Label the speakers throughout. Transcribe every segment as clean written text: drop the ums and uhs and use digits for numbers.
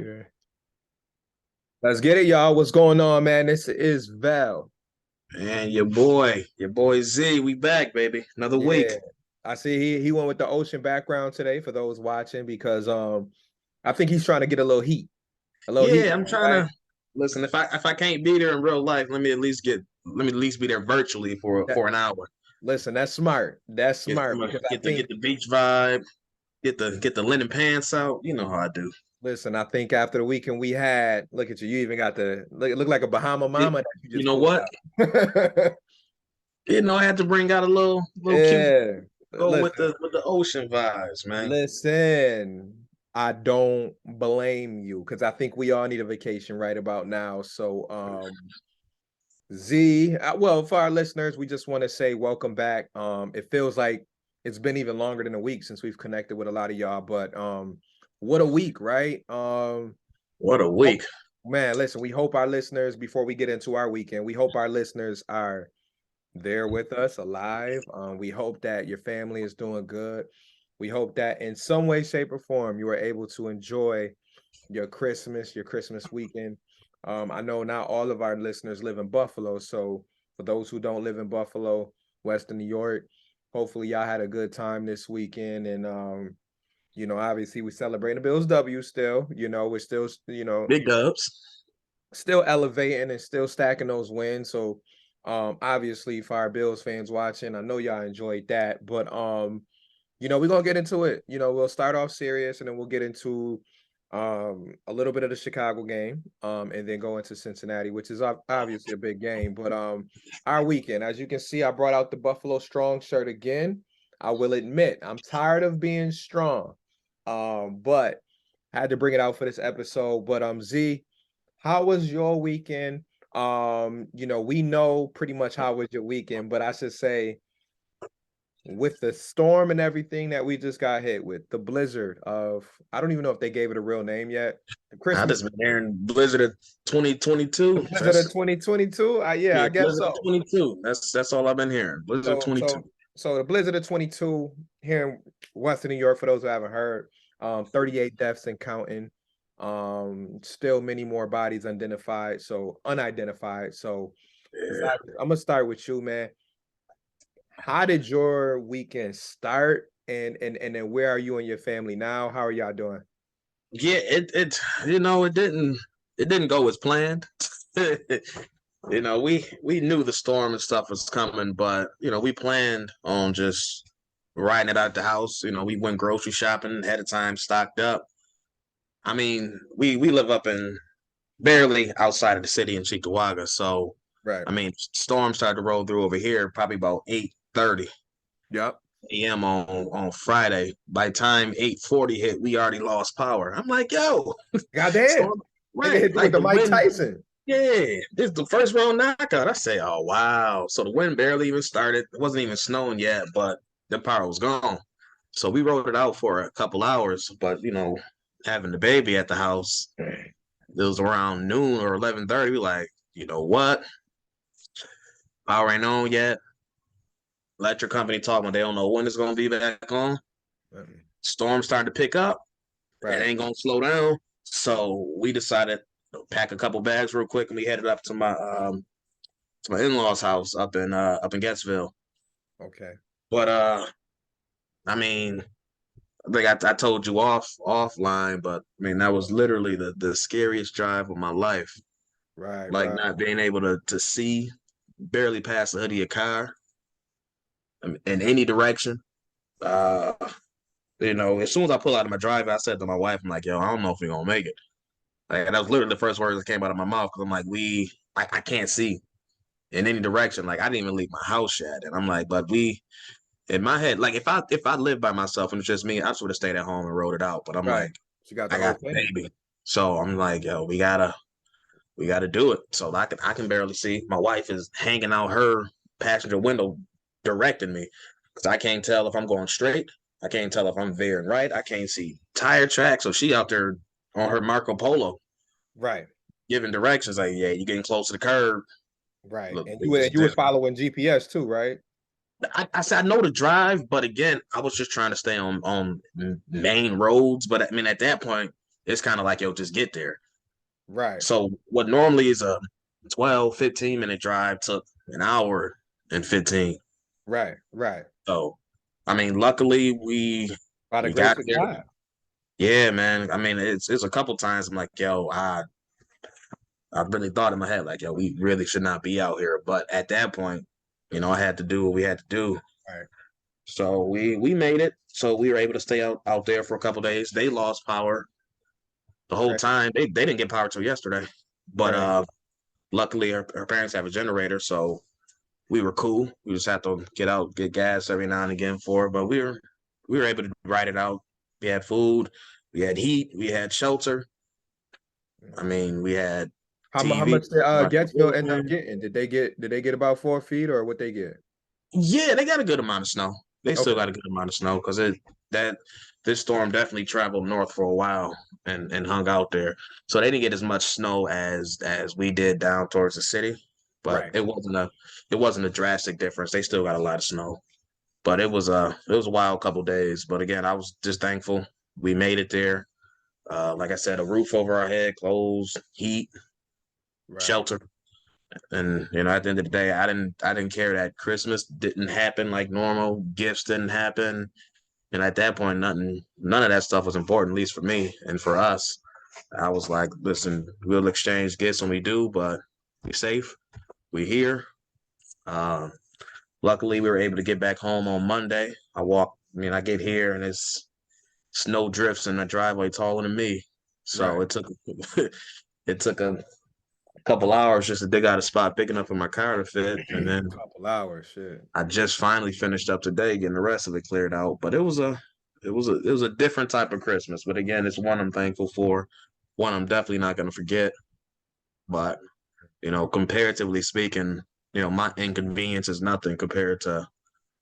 Speaker 1: Yeah. Let's get it, y'all. What's going on, man? This is Val.
Speaker 2: And your boy Z, we back, baby. Another week.
Speaker 1: Yeah. I see he went with the ocean background today for those watching because I think he's trying to get a little heat. A little heat,
Speaker 2: Yeah, I'm trying
Speaker 1: right?
Speaker 2: to listen. If I can't be there in real life, let me at least be there virtually for
Speaker 1: That,
Speaker 2: for an hour.
Speaker 1: listen, that's smart. That's
Speaker 2: Get
Speaker 1: smart because I
Speaker 2: get the
Speaker 1: think
Speaker 2: get the beach vibe. Get the linen pants out. You know how I do.
Speaker 1: listen, I think after the weekend we had, look at you. You even got the look like a Bahama
Speaker 2: It,
Speaker 1: mama that you
Speaker 2: you
Speaker 1: just
Speaker 2: know
Speaker 1: pulled
Speaker 2: what?
Speaker 1: out.
Speaker 2: I had to bring out a little cute
Speaker 1: Yeah.
Speaker 2: go with
Speaker 1: Listen,
Speaker 2: the ocean vibes, man.
Speaker 1: listen, I don't blame you because I think we all need a vacation right about now. So, Z, well, for our listeners, we just want to say welcome back. It feels like it's been even longer than a week since we've connected with a lot of y'all, but what a week, right?
Speaker 2: What a
Speaker 1: Oh,
Speaker 2: week.
Speaker 1: man, listen, we hope our listeners, before we get into our weekend, we hope our listeners are there with us alive. We hope that your family is doing good. We hope that in some way, shape, or form, you are able to enjoy your Christmas weekend. I know not all of our listeners live in Buffalo. So for those who don't live in Buffalo, Western New York, hopefully y'all had a good time this weekend. And obviously we celebrate the Bills W still. We're still,
Speaker 2: Big dubs.
Speaker 1: still elevating and still stacking those wins. So obviously for our Bills fans watching, I know y'all enjoyed that. But we're gonna get into it. We'll start off serious and then we'll get into a little bit of the Chicago game, and then go into Cincinnati, which is obviously a big game. But our weekend, as you can see, I brought out the Buffalo Strong shirt again. I will admit, I'm tired of being strong. But I had to bring it out for this episode. But Z, how was your weekend? We know pretty much how was your weekend, but I should say with the storm and everything that we just got hit with, the blizzard of I don't even know if they gave it a real name yet. The
Speaker 2: I
Speaker 1: Christmas
Speaker 2: just been hearing Blizzard of
Speaker 1: the
Speaker 2: 2022.
Speaker 1: blizzard of 2022. Yeah,
Speaker 2: Yeah,
Speaker 1: I guess
Speaker 2: Blizzard of
Speaker 1: so.
Speaker 2: 22. That's all I've been hearing. Blizzard of
Speaker 1: So
Speaker 2: 22.
Speaker 1: so so the blizzard of 22 here in Western New York, for those who haven't heard, 38 deaths and counting. Still many more bodies unidentified, so unidentified. So
Speaker 2: Yeah.
Speaker 1: Zach, I'm gonna start with you, man. How did your weekend start? And then where are you and your family now? How are y'all doing?
Speaker 2: Yeah, it didn't go as planned. We knew the storm and stuff was coming, but we planned on just riding it out the house. We went grocery shopping ahead of time, stocked up. I mean, we live up in barely outside of the city in Cheektowaga, so
Speaker 1: Right.
Speaker 2: I mean, storm started to roll through over here probably about 8:30
Speaker 1: Yep.
Speaker 2: a.m. on Friday. By the time 8:40 hit, we already lost power. I'm like, yo,
Speaker 1: Goddamn.
Speaker 2: storm,
Speaker 1: Nigga
Speaker 2: right?
Speaker 1: hit you with
Speaker 2: Like
Speaker 1: the
Speaker 2: the
Speaker 1: Mike
Speaker 2: wind,
Speaker 1: Tyson.
Speaker 2: yeah. This is the first round knockout. I say, oh wow. So the wind barely even started. It wasn't even snowing yet, but the power was gone. So we rode it out for a couple hours, but having the baby at the house, it was around noon or 11:30. We like, you know what? Power ain't on yet. Electric company talking, they don't know when it's gonna be back on. Storm starting to pick up. It
Speaker 1: Right.
Speaker 2: ain't gonna slow down. So we decided to pack a couple bags real quick, and we headed up to my in-laws' house up in Gettsville.
Speaker 1: Okay.
Speaker 2: But I mean, like I told you offline, but I mean that was literally the scariest drive of my life.
Speaker 1: Right.
Speaker 2: Like
Speaker 1: Right.
Speaker 2: not being able to see barely past the hood of your car in any direction. Uh, as soon as I pull out of my driveway, I said to my wife, I'm like, yo, I don't know if we're gonna make it. Like, that was literally the first words that came out of my mouth because I'm like, I can't see in any direction. Like, I didn't even leave my house yet, and I'm like, but in my head, like if I lived by myself and it's just me, I just would have stayed at home and wrote it out. But I'm
Speaker 1: Right.
Speaker 2: like,
Speaker 1: She got the
Speaker 2: I
Speaker 1: whole
Speaker 2: got the
Speaker 1: thing.
Speaker 2: baby, so I'm like, yo, we gotta do it. So I can barely see. My wife is hanging out her passenger window, directing me because I can't tell if I'm going straight. I can't tell if I'm veering right. I can't see tire tracks. So she out there on her Marco Polo
Speaker 1: Right.
Speaker 2: giving directions. Like, yeah, you're getting close to the curb.
Speaker 1: Right.
Speaker 2: Look,
Speaker 1: And
Speaker 2: this is
Speaker 1: you was
Speaker 2: this.
Speaker 1: following GPS too, right?
Speaker 2: I said I know the drive, but again, I was just trying to stay on main roads. But I mean, at that point, it's kind of like, yo, just get there.
Speaker 1: Right.
Speaker 2: So what normally is a 12, 15 minute drive took an hour and 15.
Speaker 1: Right. Right.
Speaker 2: So, I mean, luckily
Speaker 1: By the
Speaker 2: we
Speaker 1: grace
Speaker 2: got
Speaker 1: of
Speaker 2: there.
Speaker 1: God.
Speaker 2: Yeah, man. I mean, it's a couple times I'm like, yo, I really thought in my head like, yo, we really should not be out here. But at that point, I had to do what we had to do.
Speaker 1: Right.
Speaker 2: So we made it. So we were able to stay out there for a couple days. They lost power the whole
Speaker 1: Okay.
Speaker 2: time. They didn't get power till yesterday. But
Speaker 1: Right.
Speaker 2: luckily her parents have a generator, so we were cool. We just had to get out, get gas every now and again for it. But we were able to ride it out. We had food, we had heat, we had shelter. I mean, we had
Speaker 1: How
Speaker 2: TV,
Speaker 1: much did
Speaker 2: watch the
Speaker 1: Getsville
Speaker 2: Bills
Speaker 1: end up
Speaker 2: game.
Speaker 1: getting? Did they get about 4 feet or what they get?
Speaker 2: Yeah, they got a good amount of snow. They still
Speaker 1: Okay.
Speaker 2: got a good amount of snow because that this storm definitely traveled north for a while and hung out there. So they didn't get as much snow as we did down towards the city, but
Speaker 1: Right.
Speaker 2: it wasn't a drastic difference. They still got a lot of snow, but it was a wild couple days. But again, I was just thankful we made it there. Like I said, a roof over our head, clothes, heat,
Speaker 1: Right.
Speaker 2: shelter. And at the end of the day, I didn't care that Christmas didn't happen like normal, gifts didn't happen. And at that point, none of that stuff was important, at least for me and for us. I was like, listen, we'll exchange gifts when we do, but we safe. We here. Uh, Luckily we were able to get back home on Monday. I get here and it's snow drifts in the driveway taller than me. So
Speaker 1: Right.
Speaker 2: it took a couple hours just to dig out a spot big enough for my car to fit. And then
Speaker 1: Couple hours, shit.
Speaker 2: I just finally finished up today getting the rest of it cleared out. But it was a different type of Christmas. But again, it's one I'm thankful for. One I'm definitely not gonna forget. But comparatively speaking, my inconvenience is nothing compared to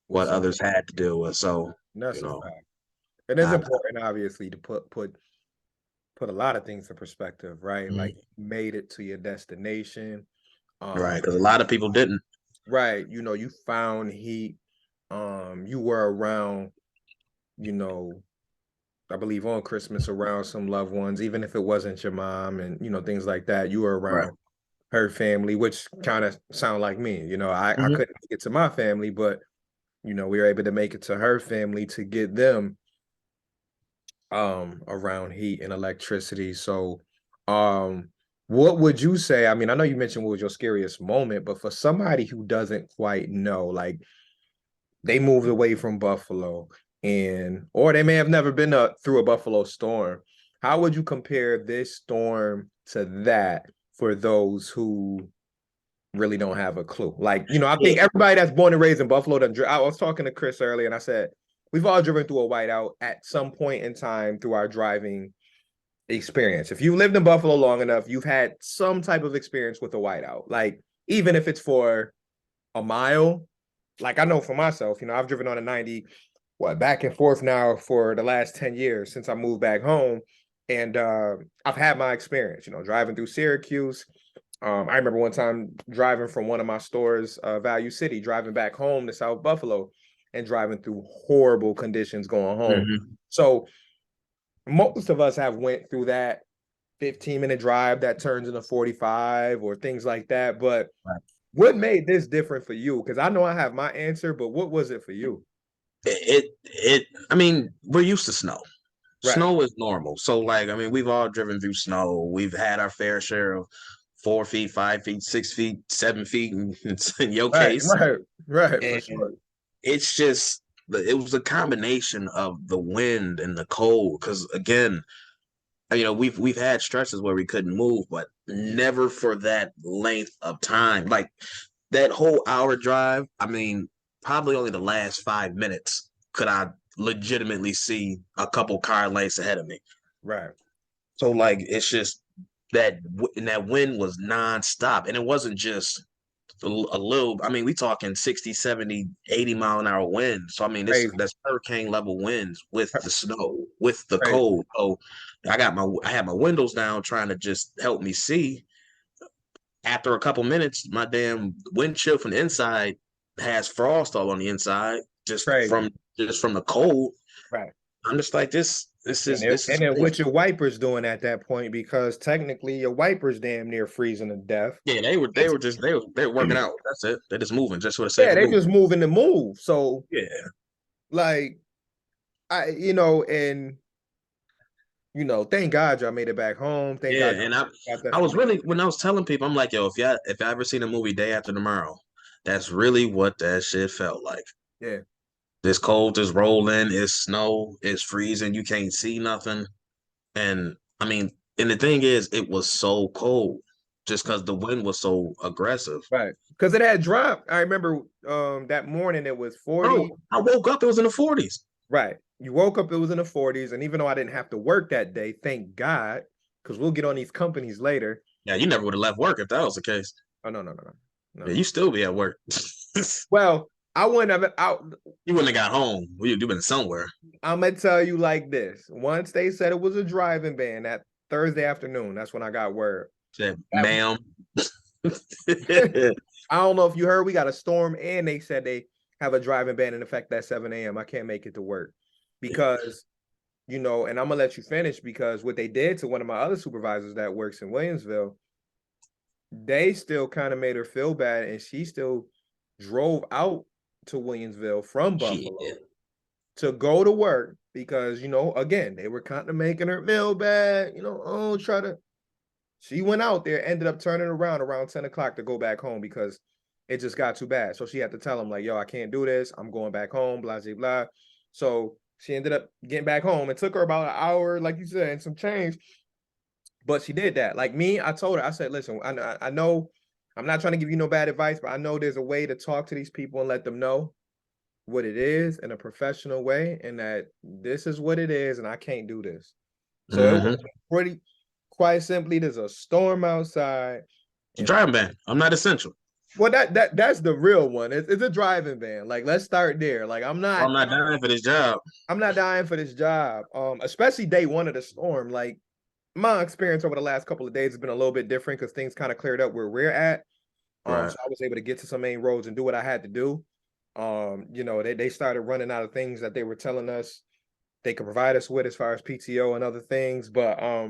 Speaker 2: what
Speaker 1: What's up?
Speaker 2: others had to deal with. So, you
Speaker 1: That's a
Speaker 2: know,
Speaker 1: fact. It is
Speaker 2: I,
Speaker 1: important, obviously, to put a lot of things in perspective, right?
Speaker 2: Mhm.
Speaker 1: Like you made it to your destination.
Speaker 2: Right,
Speaker 1: Um,
Speaker 2: because a lot of people didn't.
Speaker 1: right, you found heat. You were around, you know, I believe on Christmas around some loved ones, even if it wasn't your mom and things like that. You were
Speaker 2: Right.
Speaker 1: around her family, which kind of sound like me. I
Speaker 2: Hmm.
Speaker 1: couldn't get to my family, but we were able to make it to her family to get them around heat and electricity. So what would you say? I mean, I know you mentioned what was your scariest moment, but for somebody who doesn't quite know, like they moved away from Buffalo or they may have never been through a Buffalo storm. How would you compare this storm to that for those who really don't have a clue? Like, I
Speaker 2: Yeah.
Speaker 1: think everybody that's born and raised in Buffalo, I was talking to Chris earlier and I said, we've all driven through a whiteout at some point in time through our driving experience. If you lived in Buffalo long enough, you've had some type of experience with a whiteout. Like, even if it's for a mile, like I know for myself, I've driven on a 90, back and forth now for the last 10 years since I moved back home. And I've had my experience, driving through Syracuse. I remember one time driving from one of my stores, Value City, driving back home to South Buffalo and driving through horrible conditions going home.
Speaker 2: Hmm.
Speaker 1: So most of us have went through that 15-minute drive that turns into 45 or things like that. But
Speaker 2: Right.
Speaker 1: what made this different for you? Because I know I have my answer, but what was it for you?
Speaker 2: I mean, we're used to snow.
Speaker 1: Right.
Speaker 2: Snow is normal. So, like, I mean, we've all driven through snow. We've had our fair share of 4 feet, 5 feet, 6 feet, 7 feet in your
Speaker 1: Right,
Speaker 2: case.
Speaker 1: right, right, for
Speaker 2: And
Speaker 1: sure.
Speaker 2: it's just, it was a combination of the wind and the cold. Because again, we've had stretches where we couldn't move, but never for that length of time. Like that whole hour drive, I mean, probably only the last 5 minutes could I legitimately see a couple car lengths ahead of me.
Speaker 1: Right.
Speaker 2: So like it's just and that wind was nonstop. And it wasn't just a little, I mean, we talking 60, 70, 80 mile an hour winds. So I mean,
Speaker 1: Crazy.
Speaker 2: that's hurricane level winds with the snow, with the
Speaker 1: Crazy.
Speaker 2: cold. So I had my windows down trying to just help me see. After a couple minutes, my damn windshield from the inside has frost all on the inside, just
Speaker 1: Crazy.
Speaker 2: from the cold.
Speaker 1: Right.
Speaker 2: I'm just like this
Speaker 1: And
Speaker 2: is
Speaker 1: then,
Speaker 2: this is
Speaker 1: and then what
Speaker 2: crazy.
Speaker 1: your wipers doing at that point? Because technically your wipers damn near freezing to death.
Speaker 2: Yeah, they were working out. That's it. They're just moving just for the sake
Speaker 1: Yeah,
Speaker 2: of
Speaker 1: they
Speaker 2: moving.
Speaker 1: just moving to move. So
Speaker 2: Yeah,
Speaker 1: like and thank God y'all made it back home. Thank
Speaker 2: yeah.
Speaker 1: God
Speaker 2: And
Speaker 1: y'all got that
Speaker 2: I was
Speaker 1: from
Speaker 2: really when I was telling people, I'm like, yo, if I ever seen a movie Day After Tomorrow, that's really what that shit felt like.
Speaker 1: yeah,
Speaker 2: This cold is rolling, it's snow, it's freezing, you can't see nothing. And I mean, and the thing is, it was so cold just because the wind was so aggressive.
Speaker 1: right. Because it had dropped. I remember that morning it was 40.
Speaker 2: Bro, I woke up, it was in the 40s.
Speaker 1: Right. You woke up, it was in the 40s. And even though I didn't have to work that day, thank God, because we'll get on these companies later.
Speaker 2: Yeah, you never would have left work if that was the case.
Speaker 1: Oh, no, no, no, no. No,
Speaker 2: Yeah,
Speaker 1: no.
Speaker 2: you still be at work.
Speaker 1: Well, I wouldn't have out.
Speaker 2: You wouldn't have got home. You'd been somewhere.
Speaker 1: I'm gonna tell you like this. Once they said it was a driving ban that Thursday afternoon, that's when I got word.
Speaker 2: Said,
Speaker 1: That-
Speaker 2: ma'am.
Speaker 1: I don't know if you heard, we got a storm, and they said they have a driving ban in effect at 7 a.m. I can't make it to work because, and I'm gonna let you finish because what they did to one of my other supervisors that works in Williamsville, they still kind of made her feel bad, and she still drove out to Williamsville from Buffalo
Speaker 2: Yeah.
Speaker 1: to go to work because, again, they were kind of making her feel bad, try to. She went out there, ended up turning around 10 o'clock to go back home because it just got too bad. So she had to tell him, like, yo, I can't do this. I'm going back home, blah, blah, blah. So she ended up getting back home. It took her about an hour, like you said, and some change. But she did that. Like me, I told her, I said, listen, I know I'm not trying to give you no bad advice, but I know there's a way to talk to these people and let them know what it is in a professional way and that this is what it is and I can't do this. So it was pretty quite simply, there's a storm outside.
Speaker 2: It's a driving ban. I'm not essential.
Speaker 1: Well, that's the real one. It's a driving ban. Like, let's start there. Like,
Speaker 2: I'm not dying for this job.
Speaker 1: I'm not dying for this job. Especially day one of the storm. Like, my experience over the last couple of days has been a little bit different because things kind of cleared up where we're at.
Speaker 2: Right.
Speaker 1: So I was able to get to some main roads and do what I had to do. They started running out of things that they were telling us they could provide us with as far as PTO and other things. But I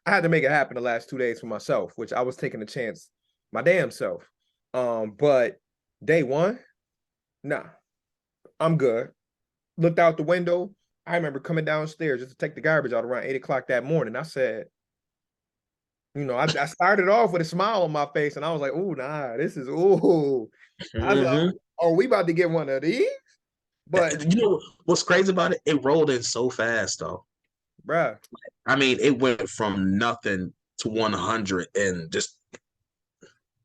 Speaker 1: had to make it happen the last 2 days for myself, which I was taking a chance my damn self. But day one, nah, I'm good. Looked out the window. I remember coming downstairs just to take the garbage out around 8 o'clock that morning. I said, I started off with a smile on my face and I was like, oh, nah, this is, ooh. I was like, are we about to get one of these? But
Speaker 2: you know what's crazy about it? It rolled in so fast, though.
Speaker 1: bruh.
Speaker 2: I mean, it went from nothing to 100 and just.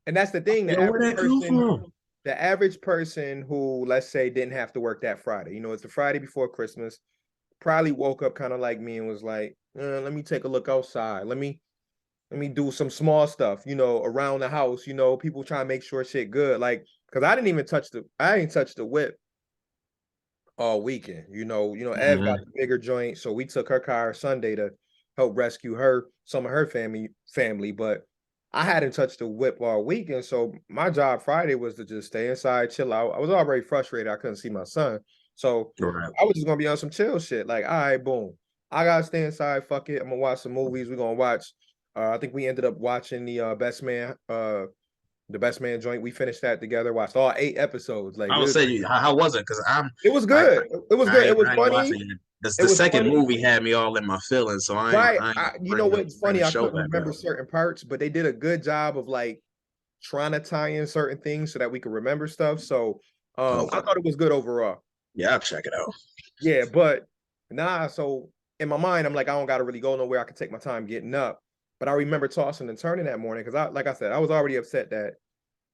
Speaker 1: And that's the thing. The average person who, let's say, didn't have to work that Friday, it's the Friday before Christmas, probably woke up kind of like me and was like, let me take a look outside. Let me do some small stuff, around the house, people try to make sure shit good. Like, cause I didn't touch the whip all weekend. Ev got the bigger joint. So we took her car Sunday to help rescue some of her family, but I hadn't touched the whip all weekend. So my job Friday was to just stay inside, chill out. I was already frustrated. I couldn't see my son. So I was just gonna be on some chill shit. Like, all right, boom. I gotta stay inside. Fuck it. I'm gonna watch some movies. We're gonna watch. I think we ended up watching the Best Man joint. We finished that together. Watched all 8 episodes. Like,
Speaker 2: I would say, how was it? Because
Speaker 1: it was good. It was good. It was funny.
Speaker 2: The second movie had me all in my feelings, so
Speaker 1: you know what's funny? I couldn't remember
Speaker 2: up.
Speaker 1: certain parts, but they did a good job of like trying to tie in certain things so that we could remember stuff. So I thought it was good overall.
Speaker 2: Yeah, I'll check it out.
Speaker 1: Yeah, but so in my mind, I'm like, I don't gotta really go nowhere. I can take my time getting up. But I remember tossing and turning that morning because like I said, I was already upset that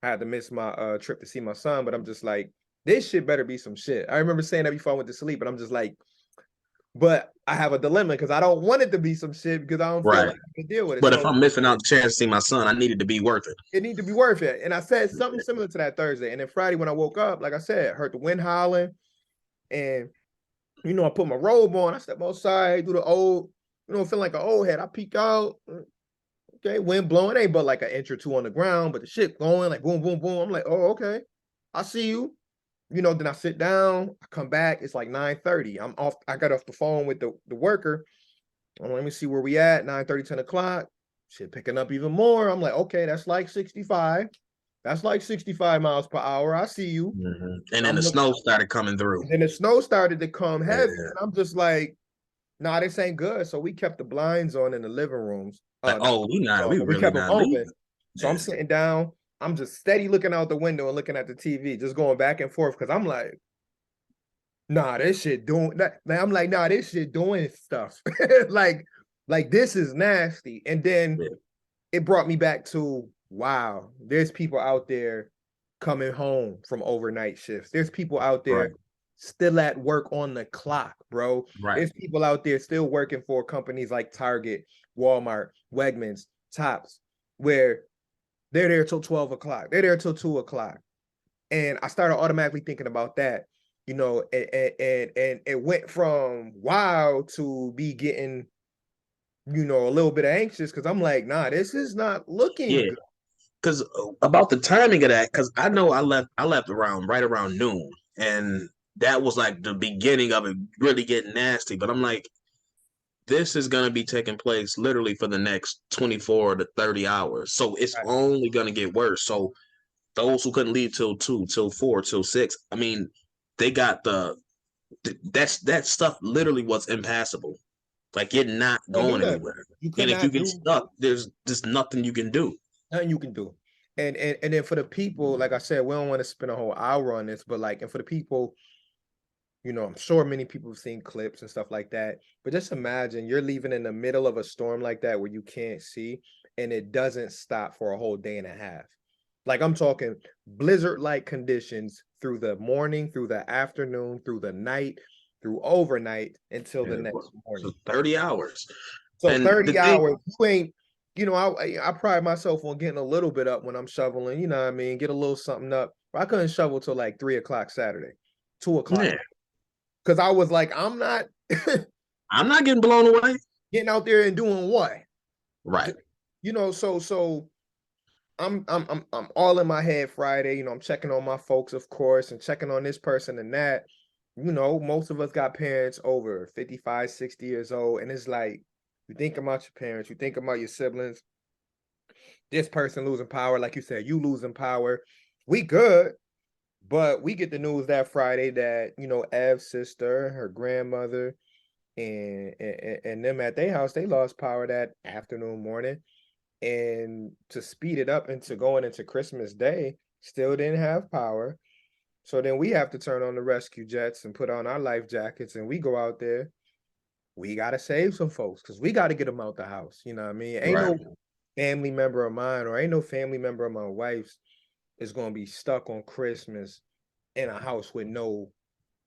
Speaker 1: I had to miss my trip to see my son. But I'm just like, this shit better be some shit. I remember saying that before I went to sleep, but I'm just like, but I have a dilemma because I don't want it to be some shit because I don't feel like I can deal with it.
Speaker 2: But if I'm missing out the chance to see my son, I need it to be worth it.
Speaker 1: It need to be worth it. And I said something similar to that Thursday. And then Friday when I woke up, like I said, heard the wind howling. And, I put my robe on. I stepped outside, do the old, feeling like an old head. I peek out. Okay, wind blowing. Ain't but like an inch or two on the ground, but the shit going like boom, boom, boom. I'm like, oh, okay. I see you. then I sit down, I come back, it's like 9:30. I'm off, I got off the phone with the worker. Let me see where we at, 9:30, 10 o'clock. Shit picking up even more. I'm like, okay, that's like 65. That's like 65 miles per hour. I see you.
Speaker 2: And then
Speaker 1: I'm
Speaker 2: the
Speaker 1: looking,
Speaker 2: snow started coming through.
Speaker 1: and then the snow started to come
Speaker 2: Yeah.
Speaker 1: heavy. And I'm just like, nah, this ain't good. So we kept the blinds on in the living rooms.
Speaker 2: Like,
Speaker 1: Not
Speaker 2: oh, we
Speaker 1: but we
Speaker 2: really
Speaker 1: kept them
Speaker 2: not
Speaker 1: open.
Speaker 2: leaving.
Speaker 1: So I'm sitting down. I'm just steady looking out the window and looking at the TV, just going back and forth because I'm like, nah, this shit doing that. I'm like, nah, this shit doing stuff. like, this is nasty. And then
Speaker 2: Yeah.
Speaker 1: it brought me back to, wow, there's people out there coming home from overnight shifts. There's people out there
Speaker 2: Right.
Speaker 1: still at work on the clock, bro.
Speaker 2: Right.
Speaker 1: There's people out there still working for companies like Target, Walmart, Wegmans, Tops, where they're there till 12 o'clock. They're there till 2 o'clock. And I started automatically thinking about that, and it went from wow to be getting, a little bit anxious because I'm like, nah, this is not looking
Speaker 2: Yeah.
Speaker 1: good.
Speaker 2: Because about the timing of that, because I know I left around right around noon, and that was like the beginning of it really getting nasty. But I'm like, this is gonna be taking place literally for the next 24 to 30 hours. So it's
Speaker 1: Right.
Speaker 2: only gonna get worse. So those who couldn't leave till 2, till 4, till 6, I mean, they got that stuff literally was impassable. Like you're not
Speaker 1: Can't do
Speaker 2: going
Speaker 1: that.
Speaker 2: anywhere.
Speaker 1: You could
Speaker 2: And if you
Speaker 1: not
Speaker 2: get
Speaker 1: do
Speaker 2: stuck, there's just nothing you can do.
Speaker 1: nothing you can do. And then for the people, like I said, we don't want to spend a whole hour on this, but and for the people, I'm sure many people have seen clips and stuff like that. But just imagine you're leaving in the middle of a storm like that where you can't see and it doesn't stop for a whole day and a half. Like I'm talking blizzard-like conditions through the morning, through the afternoon, through the night, through overnight until the next morning.
Speaker 2: So 30 hours.
Speaker 1: So
Speaker 2: And
Speaker 1: 30
Speaker 2: the thing,
Speaker 1: hours, you ain't, I pride myself on getting a little bit up when I'm shoveling, you know what I mean? Get a little something up. I couldn't shovel till like 3 o'clock Saturday, 2 o'clock.
Speaker 2: yeah,
Speaker 1: Because I was like, I'm not
Speaker 2: I'm not getting blown away.
Speaker 1: getting out there and doing what?
Speaker 2: Right.
Speaker 1: So I'm all in my head Friday. I'm checking on my folks, of course, and checking on this person and that. Most of us got parents over 55, 60 years old. And it's like, you think about your parents, you think about your siblings, this person losing power, like you said, you losing power. We good, but we get the news that Friday that, Ev's sister, her grandmother, and them at their house, they lost power that afternoon, morning. And to speed it up into going into Christmas Day, still didn't have power. So then we have to turn on the rescue jets and put on our life jackets and we go out there. We got to save some folks because we got to get them out the house. You know what I mean? Ain't
Speaker 2: Right.
Speaker 1: no family member of mine or ain't no family member of my wife's is going to be stuck on Christmas in a house with no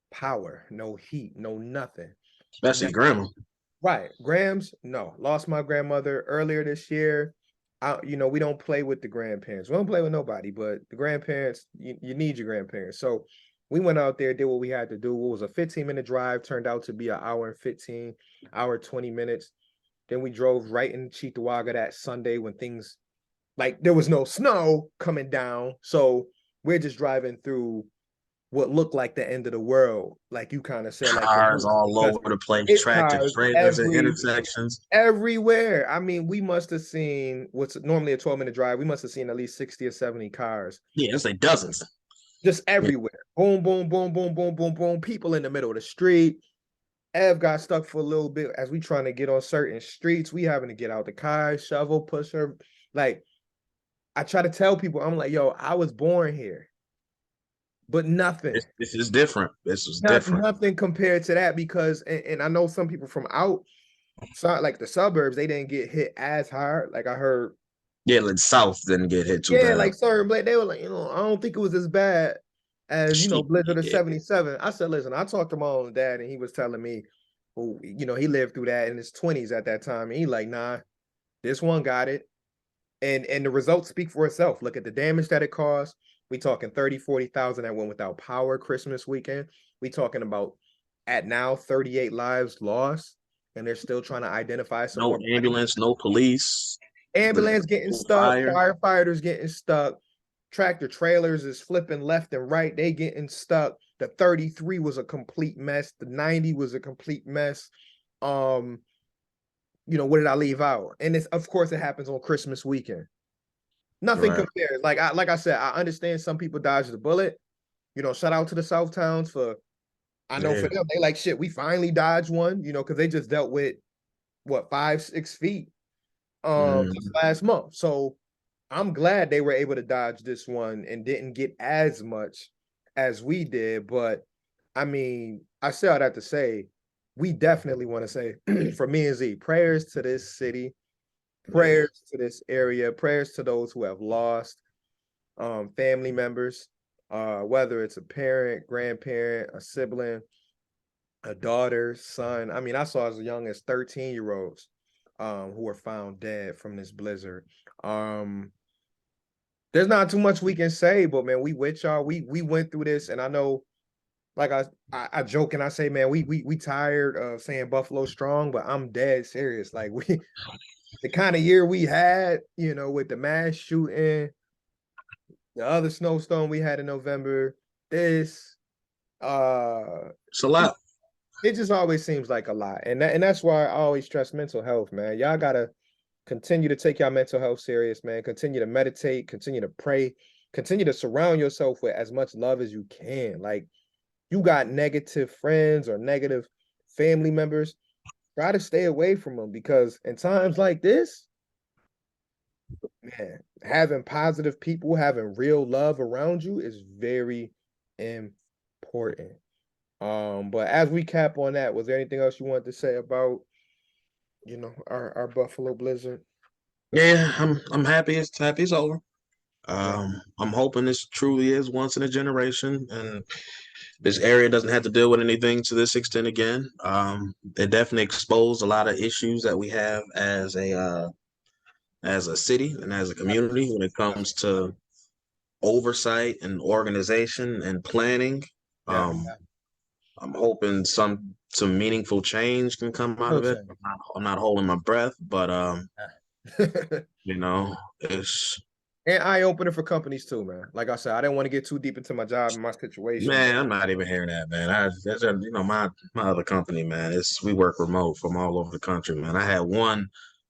Speaker 1: power, no heat, no nothing.
Speaker 2: Especially
Speaker 1: Now,
Speaker 2: grandma.
Speaker 1: right. Grams, no. Lost my grandmother earlier this year. We don't play with the grandparents. We don't play with nobody, but the grandparents, you need your grandparents. So we went out there, did what we had to do. It was a 15-minute drive, turned out to be an hour and 15, hour, 20 minutes. Then we drove right in Cheektowaga that Sunday when things like there was no snow coming down. So we're just driving through what looked like the end of the world, like you kind of said, like
Speaker 2: Cars all over the place,
Speaker 1: it's
Speaker 2: tractor
Speaker 1: cars
Speaker 2: trailers and intersections.
Speaker 1: everywhere. I mean, we must have seen what's normally a 12-minute drive. We must have seen at least 60 or 70 cars.
Speaker 2: Yeah, it's like dozens.
Speaker 1: Just everywhere. Boom, boom, boom, boom, boom, boom, boom. People in the middle of the street. Ev got stuck for a little bit as we trying to get on certain streets. We having to get out the car, shovel, push her. Like, I try to tell people, I'm like, yo, I was born here. But nothing.
Speaker 2: This is different. This is different.
Speaker 1: Nothing compared to that because, and I know some people from outside, like the suburbs, they didn't get hit as hard. Like I heard,
Speaker 2: Yeah, like South didn't get hit too
Speaker 1: yeah,
Speaker 2: bad.
Speaker 1: like certain black, they were like, I don't think it was as bad as Blizzard of
Speaker 2: Yeah.
Speaker 1: '77. I said, listen, I talked to my own dad, and he was telling me, well, he lived through that in his 20s at that time, and he like, nah, this one got it, and the results speak for itself. Look at the damage that it caused. We talking 30, 40,000 that went without power Christmas weekend. We talking about at now 38 lives lost, and they're still trying to identify some
Speaker 2: No
Speaker 1: more
Speaker 2: ambulance, no police.
Speaker 1: ambulance getting stuck,
Speaker 2: Fire.
Speaker 1: firefighters getting stuck. tractor trailers is flipping left and right. They getting stuck. The 33 was a complete mess. The 90 was a complete mess. What did I leave out? And it's, of course, it happens on Christmas weekend. Nothing
Speaker 2: Right.
Speaker 1: compares. Like I said, I understand some people dodge the bullet. Shout out to the South Towns for, I know
Speaker 2: Yeah.
Speaker 1: for them, they like, shit, we finally dodged one, because they just dealt with what, 5-6 feet just
Speaker 2: Mm.
Speaker 1: last month. So I'm glad they were able to dodge this one and didn't get as much as we did. But I mean, I still have to say, we definitely want to say for me and Z, prayers to this city,
Speaker 2: Yeah.
Speaker 1: prayers to this area, prayers to those who have lost family members, whether it's a parent, grandparent, a sibling, a daughter, son. I mean, I saw as young as 13-year-olds who were found dead from this blizzard. There's not too much we can say, but man, we with y'all. We went through this, and I know, like I joke and I say, man, we tired of saying Buffalo strong, but I'm dead serious. Like the kind of year we had, with the mass shooting, the other snowstorm we had in November, this
Speaker 2: It's a lot.
Speaker 1: it just always seems like a lot. And that's why I always stress mental health, man. Y'all gotta continue to take your mental health serious, man. Continue to meditate, continue to pray, continue to surround yourself with as much love as you can. Like, you got negative friends or negative family members, try to stay away from them, because in times like this, man, having positive people, having real love around you is very important. But as we cap on that, was there anything else you wanted to say about, our Buffalo Blizzard?
Speaker 2: Yeah, I'm happy it's over.
Speaker 1: Yeah.
Speaker 2: I'm hoping this truly is once in a generation, and this area doesn't have to deal with anything to this extent again. It definitely exposed a lot of issues that we have as a city and as a community when it comes to oversight and organization and planning.
Speaker 1: Yeah.
Speaker 2: Um, I'm hoping some meaningful change can come out
Speaker 1: Real
Speaker 2: of it.
Speaker 1: change.
Speaker 2: I'm not holding my breath, but
Speaker 1: And
Speaker 2: it's
Speaker 1: eye opener for companies too, man. Like I said, I didn't want to get too deep into my job and my situation, but
Speaker 2: man, I'm not even hearing that, man. That's my other company, man. We work remote from all over the country, man. I had one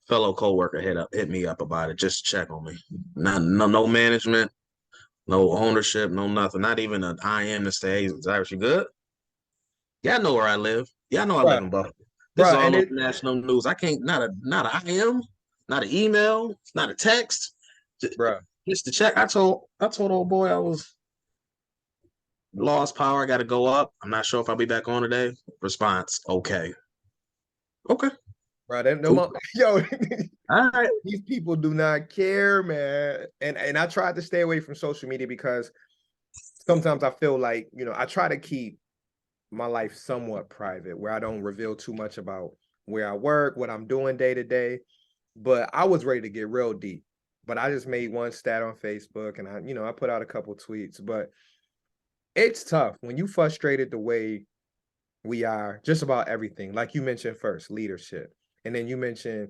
Speaker 2: fellow coworker hit me up about it, just check on me. No management, no ownership, no nothing. Not even an IM to say, hey, Cyrus, you good? Yeah, I know where I live. Yeah, I know I live
Speaker 1: bruh,
Speaker 2: in Buffalo. This is
Speaker 1: bruh,
Speaker 2: all
Speaker 1: and
Speaker 2: over
Speaker 1: it,
Speaker 2: national news. I can't not an IM, not an email, not a text.
Speaker 1: bruh,
Speaker 2: Just to check. I told old boy I was lost power. I got to go up. I'm not sure if I'll be back on today. Response: okay, okay,
Speaker 1: bruh, that, no,
Speaker 2: cool.
Speaker 1: yo,
Speaker 2: All right.
Speaker 1: these people do not care, man. And I tried to stay away from social media because sometimes I feel like, I try to keep my life somewhat private, where I don't reveal too much about where I work, what I'm doing day to day. But I was ready to get real deep. But I just made one stat on Facebook, and I put out a couple tweets. But it's tough when you frustrated the way we are just about everything. Like you mentioned first, leadership. And then you mentioned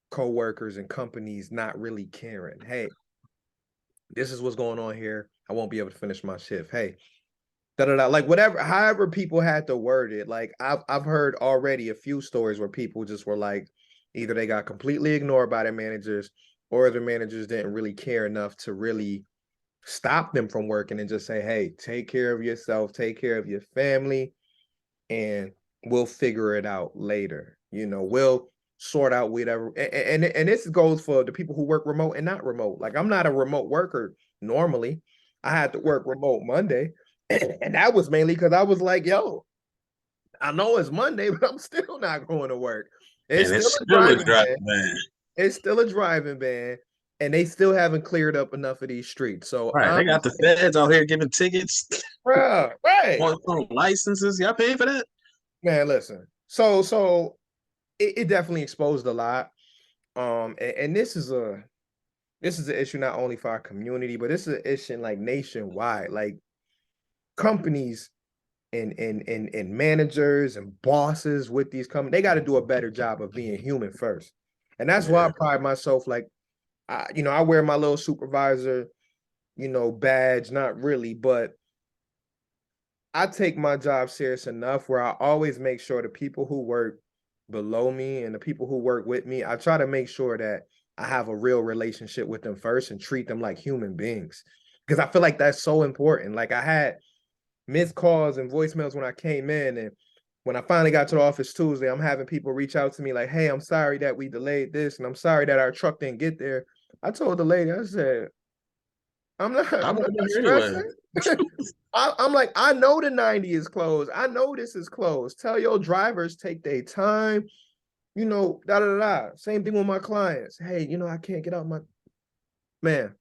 Speaker 1: co-workers and companies not really caring. Hey, this is what's going on here. I won't be able to finish my shift. Hey, da da da. Like whatever, however people had to word it. Like I've heard already a few stories where people just were like, either they got completely ignored by their managers, or their managers didn't really care enough to really stop them from working and just say, hey, take care of yourself, take care of your family, and we'll figure it out later. We'll sort out whatever. And this goes for the people who work remote and not remote. Like, I'm not a remote worker normally. I had to work remote Monday, and that was mainly because I was like, yo, I know it's Monday, but I'm still not going to work. It's
Speaker 2: And
Speaker 1: still
Speaker 2: it's
Speaker 1: a
Speaker 2: still a
Speaker 1: driving
Speaker 2: drop,
Speaker 1: ban.
Speaker 2: man.
Speaker 1: It's still a driving ban, and they still haven't cleared up enough of these streets. So
Speaker 2: Right. They got the feds out here giving tickets,
Speaker 1: bro, right,
Speaker 2: on licenses. Y'all paying for that?
Speaker 1: man. Listen, so it definitely exposed a lot. And this is an issue not only for our community, but this is an issue like nationwide. Like, companies and managers and bosses with these companies, they got to do a better job of being human first. And that's why I
Speaker 2: Yeah.
Speaker 1: pride myself. Like, I wear my little supervisor badge, not really, but I take my job serious enough where I always make sure the people who work below me and the people who work with me, I try to make sure that I have a real relationship with them first and treat them like human beings. Because I feel like that's so important. Like I had missed calls and voicemails when I came in, and when I finally got to the office Tuesday, I'm having people reach out to me like, "Hey, I'm sorry that we delayed this, and I'm sorry that our truck didn't get there." I told the lady, I said, I'm not,
Speaker 2: I
Speaker 1: I'm not
Speaker 2: would have been here anyway.
Speaker 1: stressing. I'm like, I know the 90 is closed. I know this is closed. Tell your drivers take their time, da da da. Same thing with my clients. Hey, I can't get out my man.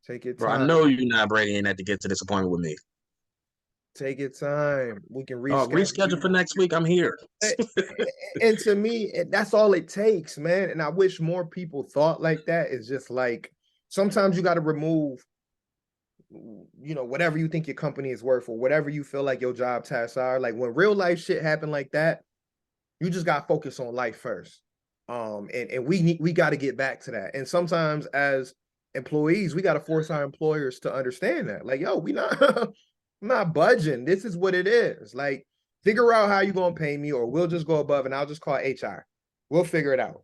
Speaker 1: Take your
Speaker 2: Bro, I
Speaker 1: time.
Speaker 2: know you're not Brady and that to get to this appointment with me.
Speaker 1: Take your time. We can
Speaker 2: Oh,
Speaker 1: reschedule.
Speaker 2: reschedule for next week. I'm here.
Speaker 1: And to me, that's all it takes, man. And I wish more people thought like that. It's just like sometimes you got to remove, whatever you think your company is worth or whatever you feel like your job tasks are. Like when real life shit happen like that, you just got to focus on life first. And we got to get back to that. And sometimes as employees, we got to force our employers to understand that. Like, yo, we not not budging. This is what it is. Like, figure out how you're gonna pay me, or we'll just go above and I'll just call HR. We'll figure it out.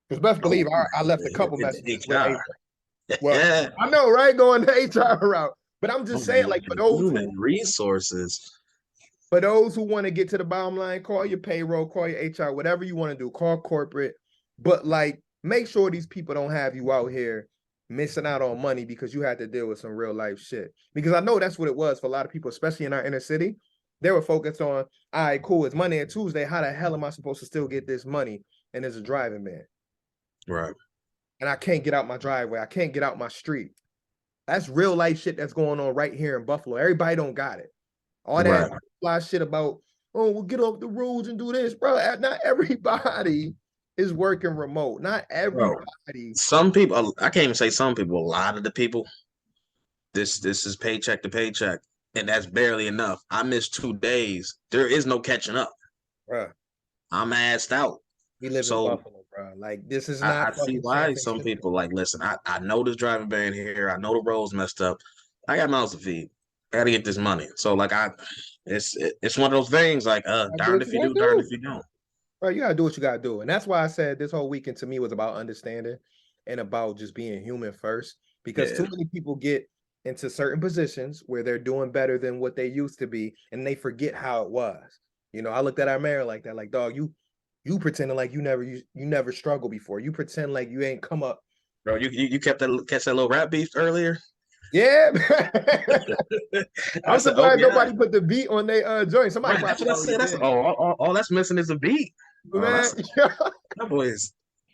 Speaker 1: Because best believe I left a couple messages with
Speaker 2: HR.
Speaker 1: HR. Well,
Speaker 2: Yeah.
Speaker 1: I know, right? Going the HR route. But I'm just saying, like,
Speaker 2: Human resources.
Speaker 1: for those who want to get to the bottom line, call your payroll, call your HR, whatever you want to do, call corporate. But like, make sure these people don't have you out here missing out on money because you had to deal with some real life shit. Because I know that's what it was for a lot of people, especially in our inner city. They were focused on, all right, cool, it's Monday and Tuesday. How the hell am I supposed to still get this money? And there's a driving man.
Speaker 2: Right.
Speaker 1: And I can't get out my driveway. I can't get out my street. That's real life shit that's going on right here in Buffalo. Everybody don't got it. All that fly shit about, oh, we'll get off the roads and do this, bro. Not everybody is working remote. Not everybody.
Speaker 2: Bro, some people, I can't even say some people, a lot of the people, this is paycheck to paycheck. And that's barely enough. I missed 2 days. There is no catching up.
Speaker 1: Bro,
Speaker 2: I'm assed out.
Speaker 1: we live in
Speaker 2: So
Speaker 1: Buffalo, bro. Like, this is
Speaker 2: I
Speaker 1: not
Speaker 2: see
Speaker 1: fucking San
Speaker 2: why some
Speaker 1: Francisco.
Speaker 2: people like, listen, I know this driving ban here. I know the roads messed up. I got mouths to feed. I gotta get this money. So like it's one of those things like
Speaker 1: Do
Speaker 2: darned
Speaker 1: what
Speaker 2: if
Speaker 1: you
Speaker 2: you
Speaker 1: gotta
Speaker 2: do, darned if
Speaker 1: do.
Speaker 2: you don't.
Speaker 1: Bro, you gotta do what you gotta do. And that's why I said this whole weekend to me was about understanding and about just being human first. Because
Speaker 2: Yeah.
Speaker 1: too many people get into certain positions where they're doing better than what they used to be, and they forget how it was. I looked at our mayor like that, like, dog, you pretending like you never struggled before. You pretend like you ain't come up.
Speaker 2: Bro, you kept that catch that little rap beef earlier.
Speaker 1: Yeah.
Speaker 2: I
Speaker 1: I'm
Speaker 2: said, oh
Speaker 1: surprised
Speaker 2: yeah,
Speaker 1: nobody put the beat on their joint. Somebody
Speaker 2: right. That's
Speaker 1: probably
Speaker 2: what I
Speaker 1: already
Speaker 2: said. That's
Speaker 1: did.
Speaker 2: all that's missing is a beat. Oh,
Speaker 1: Man,
Speaker 2: that's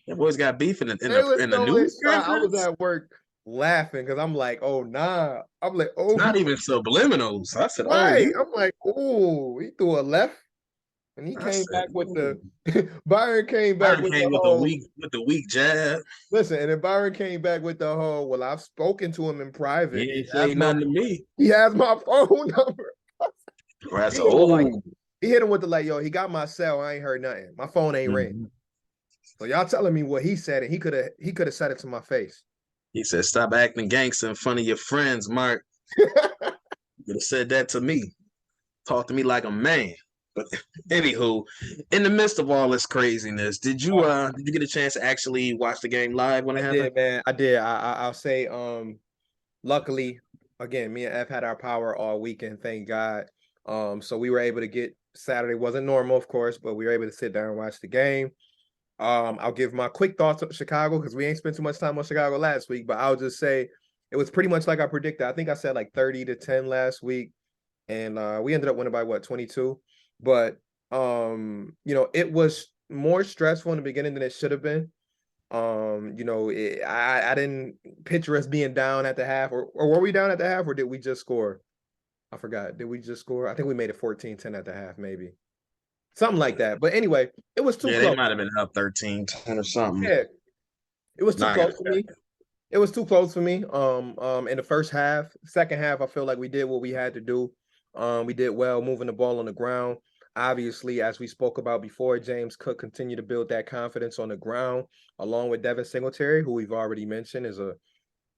Speaker 2: that boys got beef in the in
Speaker 1: they
Speaker 2: the
Speaker 1: was
Speaker 2: in the
Speaker 1: throwing
Speaker 2: news
Speaker 1: shot. I was
Speaker 2: conference.
Speaker 1: at work laughing because I'm like, oh nah. I'm like,
Speaker 2: It's
Speaker 1: oh
Speaker 2: not even subliminals. I said, oh
Speaker 1: right.
Speaker 2: you.
Speaker 1: I'm like, oh, he threw a left and he
Speaker 2: I
Speaker 1: came
Speaker 2: said,
Speaker 1: back with the
Speaker 2: ooh.
Speaker 1: Byron came back
Speaker 2: Byron
Speaker 1: with the
Speaker 2: came
Speaker 1: whole
Speaker 2: with the weak jab.
Speaker 1: listen, and then Byron came back with the whole, well, I've spoken to him in private.
Speaker 2: He ain't say nothing to me.
Speaker 1: He has my phone number.
Speaker 2: Bro, that's
Speaker 1: He hit him with like
Speaker 2: old.
Speaker 1: he hit him with the like, yo, he got my cell. I ain't heard nothing. My phone ain't ring.
Speaker 2: Mhm.
Speaker 1: So y'all telling me what he said, and he could have said it to my face.
Speaker 2: He said, "Stop acting gangster in front of your friends, Mark." You could have said that to me. Talk to me like a man. But anywho, in the midst of all this craziness, did you get a chance to actually watch the game live when
Speaker 1: I
Speaker 2: it happened?
Speaker 1: did, man. I did. I'll say, luckily, again, me and F had our power all weekend, thank God. So we were able to get Saturday. Wasn't normal, of course, but we were able to sit down and watch the game. I'll give my quick thoughts on Chicago because we ain't spent too much time on Chicago last week, but I'll just say it was pretty much like I predicted. I think I said like 30-10 last week, and we ended up winning by what, 22. But it was more stressful in the beginning than it should have been. I didn't picture us being down at the half, or were we down at the half, or did we just score? I forgot. Did we just score? I think we made it 14-10 at the half, maybe. Something like that. But anyway, it was too
Speaker 2: Yeah, they
Speaker 1: close.
Speaker 2: might have been up 13-10 or something.
Speaker 1: Yeah, it was too
Speaker 2: Not gonna
Speaker 1: close for me. It was too close for me. In the first half, second half, I feel like we did what we had to do. We did well moving the ball on the ground. Obviously, as we spoke about before, James Cook continued to build that confidence on the ground, along with Devin Singletary, who we've already mentioned is a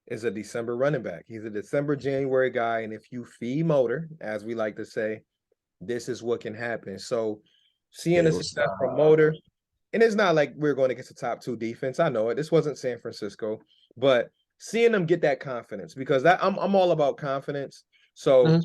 Speaker 1: is a December running back. He's a December, January guy. And if you feed motor, as we like to say, this is what can happen. So seeing
Speaker 2: Yeah,
Speaker 1: the
Speaker 2: it was
Speaker 1: success from motor, and it's not like we're going against the top two defense. I know it. This wasn't San Francisco, but seeing them get that confidence, because that I'm all about confidence. So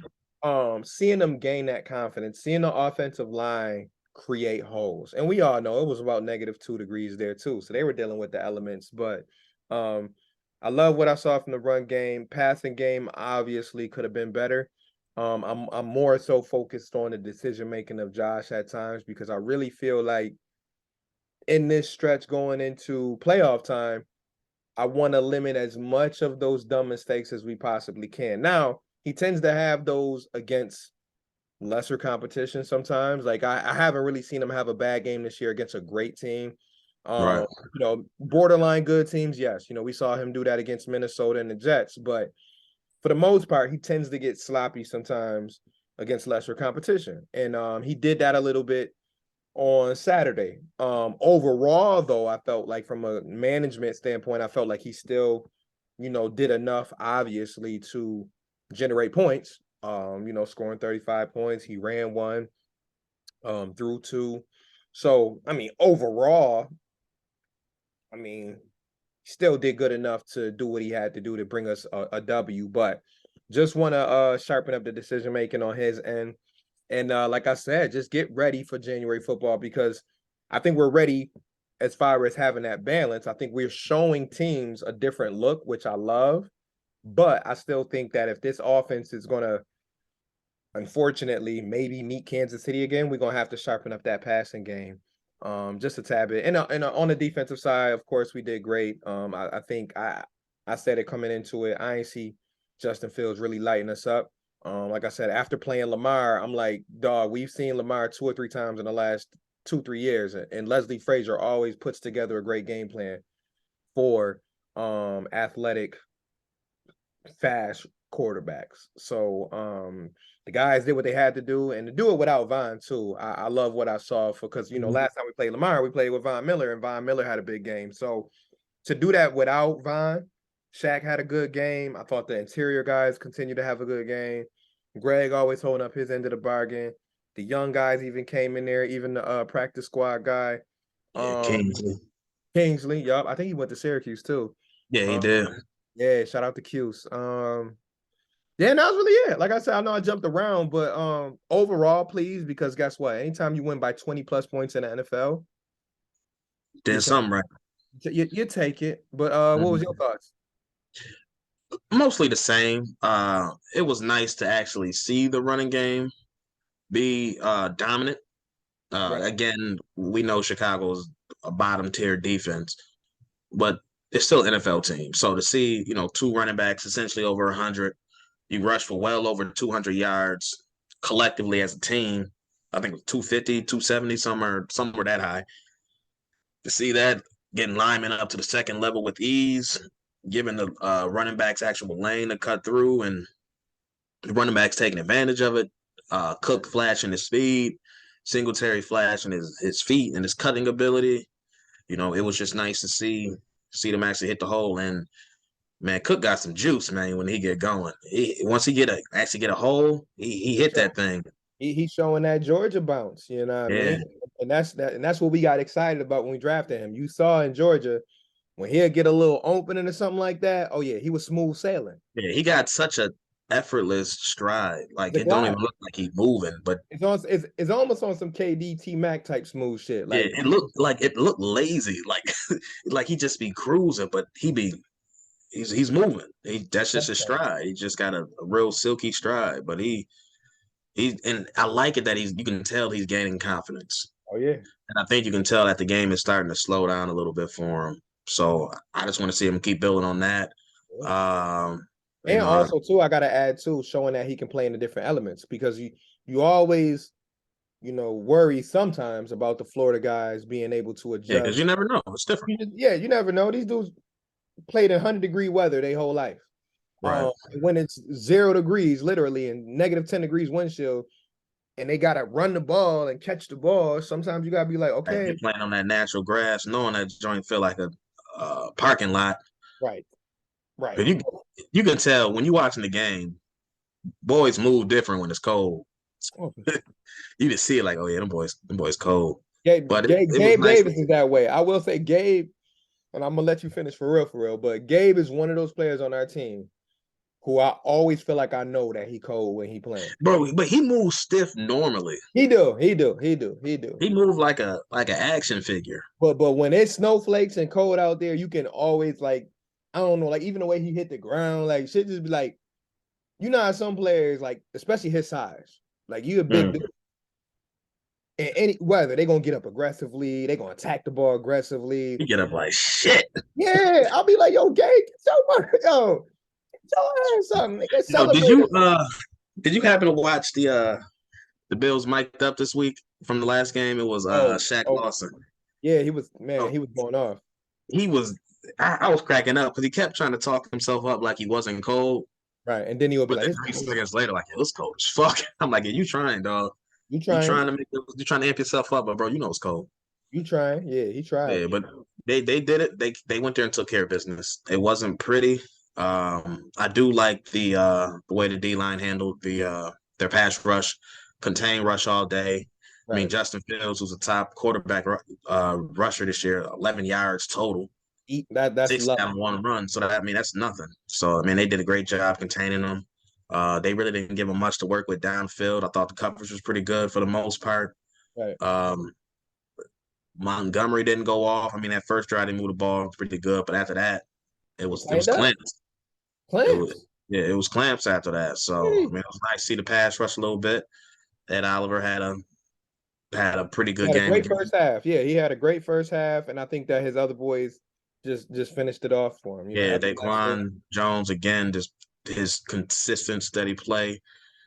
Speaker 1: seeing them gain that confidence, seeing the offensive line create holes. And we all know it was about -2 degrees there too. So they were dealing with the elements. But um I love what I saw from the run game. Passing game obviously could have been better. I'm more so focused on the decision making of Josh at times, because I really feel like in this stretch going into playoff time, I want to limit as much of those dumb mistakes as we possibly can. Now, he tends to have those against lesser competition sometimes. Like I haven't really seen him have a bad game this year against a great team.
Speaker 2: right.
Speaker 1: Borderline good teams, yes. We saw him do that against Minnesota and the Jets, but for the most part, he tends to get sloppy sometimes against lesser competition. And he did that a little bit on Saturday. Overall, though, I felt like from a management standpoint, I felt like he still, did enough, obviously, to generate points. Scoring 35 points. He ran one, threw two. So, I mean, overall, I mean, still did good enough to do what he had to do to bring us a W. But just want to sharpen up the decision making on his end. And like I said, just get ready for January football, because I think we're ready as far as having that balance. I think we're showing teams a different look, which I love. But I still think that if this offense is going to, unfortunately, maybe meet Kansas City again, we're going to have to sharpen up that passing game just a tad bit. And on the defensive side, of course, we did great. I think I said it coming into it. I ain't see Justin Fields really lighting us up. Like I said, after playing Lamar, I'm like, dog, we've seen Lamar 2 or 3 times in the last 2-3 years, and Leslie Frazier always puts together a great game plan for athletic, fast quarterbacks. So the guys did what they had to do, and to do it without Von too. I love what I saw, because last time we played Lamar, we played with Von Miller, and Von Miller had a big game. So to do that without Von, Shaq had a good game. I thought the interior guys continue to have a good game. Greg always holding up his end of the bargain. The young guys even came in there, even the practice squad guy,
Speaker 2: Yeah,
Speaker 1: um,
Speaker 2: Kingsley.
Speaker 1: Kingsley. Yup, I think he went to Syracuse too.
Speaker 2: Yeah, he
Speaker 1: Um,
Speaker 2: did.
Speaker 1: yeah, shout out to Cuse. Yeah, and that was really it. Like I said, I know I jumped around, but overall, please, because guess what? Anytime you win by 20 plus points in the NFL, you
Speaker 2: Did
Speaker 1: take
Speaker 2: something right.
Speaker 1: you take it. But what was your
Speaker 2: Mhm.
Speaker 1: thoughts?
Speaker 2: Mostly the same. It was nice to actually see the running game be dominant.
Speaker 1: Right.
Speaker 2: Again, we know Chicago's a bottom tier defense, but it's still an NFL team. So to see, two running backs essentially over 100, you rush for well over 200 yards collectively as a team. I think it was 250, 270, somewhere that high. To see that getting linemen up to the second level with ease, giving the running backs actual lane to cut through, and the running backs taking advantage of it. Cook flashing his speed, Singletary flashing his feet and his cutting ability. It was just nice to see them actually hit the hole. And man, Cook got some juice, man. When he get going, once he actually get a hole, he hit
Speaker 1: So
Speaker 2: that thing.
Speaker 1: he's showing that Georgia bounce, you know what I
Speaker 2: Yeah,
Speaker 1: mean? And that's what we got excited about when we drafted him. You saw in Georgia when he'll get a little opening or something like that. Oh yeah, he was smooth sailing.
Speaker 2: yeah, he got such a effortless stride. Like
Speaker 1: The
Speaker 2: it don't
Speaker 1: glide.
Speaker 2: even look like he's moving, but
Speaker 1: It's almost on some KD Mac type smooth shit.
Speaker 2: yeah,
Speaker 1: Like
Speaker 2: it looked lazy, like like he just be cruising, but he's moving. That's just his stride. He just got a real silky stride, but and I like it that you can tell he's gaining confidence.
Speaker 1: oh yeah.
Speaker 2: And I think you can tell that the game is starting to slow down a little bit for him. So I just want to see him keep building on that.
Speaker 1: Yeah.
Speaker 2: Um, you
Speaker 1: And
Speaker 2: know,
Speaker 1: also too, I gotta add too, showing that he can play in the different elements, because you always, worry sometimes about the Florida guys being able to
Speaker 2: yeah, because you
Speaker 1: adjust.
Speaker 2: never know. It's different.
Speaker 1: You never know. These dudes played in 100-degree weather their whole life.
Speaker 2: Right.
Speaker 1: When it's 0 degrees, literally, and -10 degrees wind chill, and they gotta run the ball and catch the ball. Sometimes you gotta be like,
Speaker 2: Right. You're
Speaker 1: okay,
Speaker 2: playing on that natural grass, knowing that joint feel like a parking lot.
Speaker 1: right. Right.
Speaker 2: 'Cause you can tell when you're watching the game, boys move different when it's cold.
Speaker 1: Oh,
Speaker 2: You just see it like, oh yeah, them boys cold. But it was
Speaker 1: Gabe
Speaker 2: nice.
Speaker 1: Davis is that way. I will say Gabe, and I'm gonna let you finish for real. But Gabe is one of those players on our team who I always feel like I know that he cold when he playing.
Speaker 2: Bro, but he moves stiff normally.
Speaker 1: He do.
Speaker 2: He moved like an action figure.
Speaker 1: But when it's snowflakes and cold out there, you can always like, I don't know, like even the way he hit the ground, like shit just be like, you know how some players, like, especially his size, like you a big dude. In any weather, they're gonna get up aggressively, they're gonna attack the ball aggressively.
Speaker 2: You get up like shit.
Speaker 1: Yeah, I'll be like, yo, Gabe, yo, something.
Speaker 2: Yo, did you happen to watch the Bills mic'd up this week from the last game? It was Shaq Lawson.
Speaker 1: Yeah, he was
Speaker 2: Oh,
Speaker 1: he was going off.
Speaker 2: He was I was cracking up because he kept trying to talk himself up like he wasn't cold.
Speaker 1: Right. And then he would be
Speaker 2: But
Speaker 1: like,
Speaker 2: then 3 seconds later, like, it was cold as fuck. I'm like, yeah, you trying, dog.
Speaker 1: You
Speaker 2: You
Speaker 1: trying?
Speaker 2: you trying to amp yourself up, but bro, you know it's cold.
Speaker 1: You trying? Yeah, he tried.
Speaker 2: Yeah, but they did it. They went there and took care of business. It wasn't pretty. I do like the way the D line handled their pass rush, contain rush all day. I mean,
Speaker 1: Right.
Speaker 2: Justin Fields was a top quarterback rusher this year, 11 yards total,
Speaker 1: That's
Speaker 2: six
Speaker 1: love.
Speaker 2: down one run. So that, I mean, that's nothing. So I mean, they did a great job containing them. They really didn't give them much to work with downfield. I thought the coverage was pretty good for the most part.
Speaker 1: Right.
Speaker 2: Montgomery didn't go off. I mean, that first drive they moved the ball pretty good, but after that, it was clamps. It was
Speaker 1: Clamps.
Speaker 2: it was clamps after that. So I mean, it was nice to see the pass rush a little bit. Ed Oliver had a pretty
Speaker 1: He
Speaker 2: good
Speaker 1: had a
Speaker 2: game
Speaker 1: great
Speaker 2: again.
Speaker 1: first half. Yeah, he had a great first half, and I think that his other boys just finished it off for him. You know,
Speaker 2: Yeah,
Speaker 1: Evanescence.
Speaker 2: Daquan Jones again, just his consistent, steady play.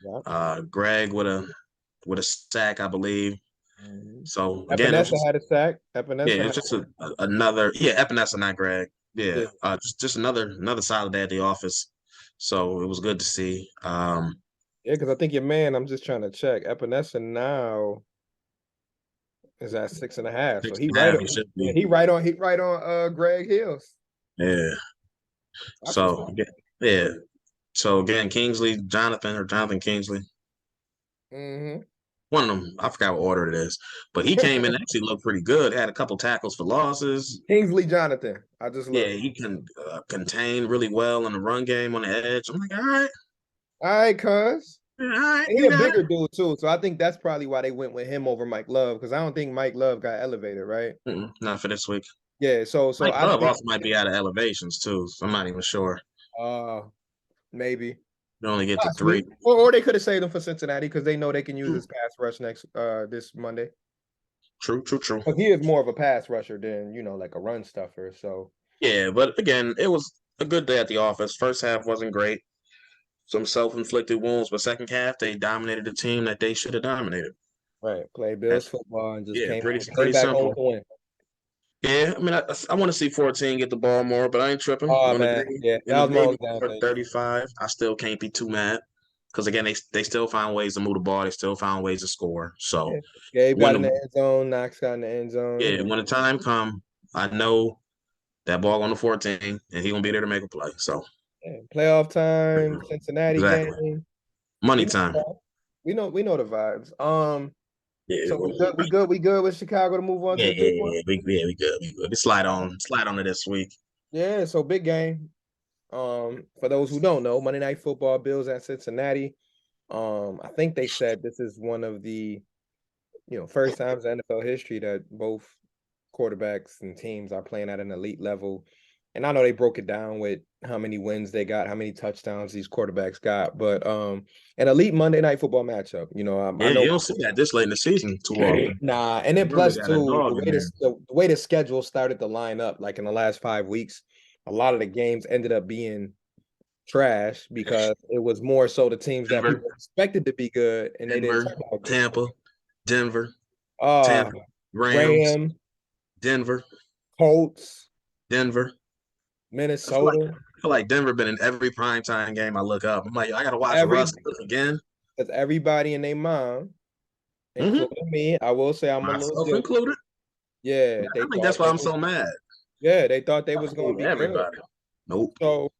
Speaker 1: Yeah.
Speaker 2: Greg with a sack, I believe.
Speaker 1: Mhm.
Speaker 2: So again,
Speaker 1: Epinesa had a sack. Epinesa
Speaker 2: it's
Speaker 1: had
Speaker 2: just another Epinesa, not Greg. Yeah,
Speaker 1: yeah,
Speaker 2: just another solid day at the office. So it was good to see.
Speaker 1: yeah, because I think your man, I'm just trying to check. Epinesa now is at 6.5. So
Speaker 2: Six and a half, he should be.
Speaker 1: he right on Greg Hills.
Speaker 2: Yeah.
Speaker 1: That's what's
Speaker 2: So
Speaker 1: up.
Speaker 2: yeah. So again, Jonathan Kingsley,
Speaker 1: Mm-hmm.
Speaker 2: one of them. I forgot what order it is, but he came in and actually looked pretty good. Had a couple tackles for losses.
Speaker 1: Kingsley Jonathan. I just
Speaker 2: Yeah,
Speaker 1: looked.
Speaker 2: he can contain really well in the run game on the edge. I'm like, all right,
Speaker 1: All right, cuz.
Speaker 2: all right,
Speaker 1: And he
Speaker 2: you
Speaker 1: a
Speaker 2: got it.
Speaker 1: bigger dude too. So I think that's probably why they went with him over Mike Love, because I don't think Mike Love got elevated, right?
Speaker 2: Not for this week.
Speaker 1: Yeah, so
Speaker 2: Mike
Speaker 1: I
Speaker 2: Love
Speaker 1: think
Speaker 2: also might be out of elevations too, so I'm not even sure.
Speaker 1: uh maybe
Speaker 2: You only get to
Speaker 1: possibly.
Speaker 2: 3.
Speaker 1: Or they could have saved him for Cincinnati because they know they can use his pass rush next this Monday.
Speaker 2: True.
Speaker 1: But he is more of a pass rusher than, like a run stuffer. So
Speaker 2: Yeah, but again, it was a good day at the office. First half wasn't great. Some self-inflicted wounds, but second half they dominated the team that they should have dominated.
Speaker 1: right, play Bills
Speaker 2: That's
Speaker 1: football and just
Speaker 2: yeah,
Speaker 1: came
Speaker 2: pretty
Speaker 1: back home
Speaker 2: simple.
Speaker 1: to win.
Speaker 2: Yeah, I mean, I want to see 14 get the ball more, but I ain't tripping.
Speaker 1: Oh
Speaker 2: On the
Speaker 1: man,
Speaker 2: day,
Speaker 1: yeah,
Speaker 2: in
Speaker 1: that
Speaker 2: the
Speaker 1: was my
Speaker 2: day
Speaker 1: only
Speaker 2: before
Speaker 1: downside.
Speaker 2: 35, I still can't be too mad because again, they still found ways to move the ball. They still found ways to score. So
Speaker 1: Yeah. Gabe got
Speaker 2: when
Speaker 1: in the
Speaker 2: the
Speaker 1: end zone, Knox got in the end zone.
Speaker 2: yeah when the time come, I know that ball on the 14, and he gonna be there to make a play. So
Speaker 1: Yeah, playoff time, Cincinnati
Speaker 2: exactly,
Speaker 1: game.
Speaker 2: money
Speaker 1: We know the
Speaker 2: time.
Speaker 1: vibes. We know the vibes.
Speaker 2: Yeah,
Speaker 1: So we good with Chicago to move on to the big one.
Speaker 2: we good. We good. We slide on to this week.
Speaker 1: Yeah, so big game. For those who don't know, Monday Night Football, Bills at Cincinnati. I think they said this is one of the first times in NFL history that both quarterbacks and teams are playing at an elite level. And I know they broke it down with how many wins they got, how many touchdowns these quarterbacks got, but an elite Monday Night Football matchup. I
Speaker 2: Yeah, you
Speaker 1: know.
Speaker 2: don't see that this late in the season too often.
Speaker 1: Nah, and then
Speaker 2: You really
Speaker 1: plus
Speaker 2: got a
Speaker 1: two,
Speaker 2: dog in there.
Speaker 1: the way the schedule started to line up, like in the last 5 weeks, a lot of the games ended up being trash because it was more so the teams that
Speaker 2: Denver,
Speaker 1: people expected to be good and they didn't
Speaker 2: Denver,
Speaker 1: turn out good.
Speaker 2: Tampa, Denver,
Speaker 1: Uh
Speaker 2: Tampa, Rams,
Speaker 1: Ram,
Speaker 2: Denver,
Speaker 1: Colts,
Speaker 2: Denver.
Speaker 1: Minnesota,
Speaker 2: I feel like Denver been in every primetime game I look up. I'm like, I gotta watch
Speaker 1: every
Speaker 2: Russ again.
Speaker 1: that's everybody and their mom,
Speaker 2: Mm-hmm.
Speaker 1: including me. I will say I'm a little
Speaker 2: Myself
Speaker 1: guilty.
Speaker 2: included.
Speaker 1: Yeah, they
Speaker 2: I think
Speaker 1: thought
Speaker 2: that's why I'm so mad.
Speaker 1: they was
Speaker 2: I
Speaker 1: gonna
Speaker 2: believe
Speaker 1: be good.
Speaker 2: everybody. Nope.
Speaker 1: So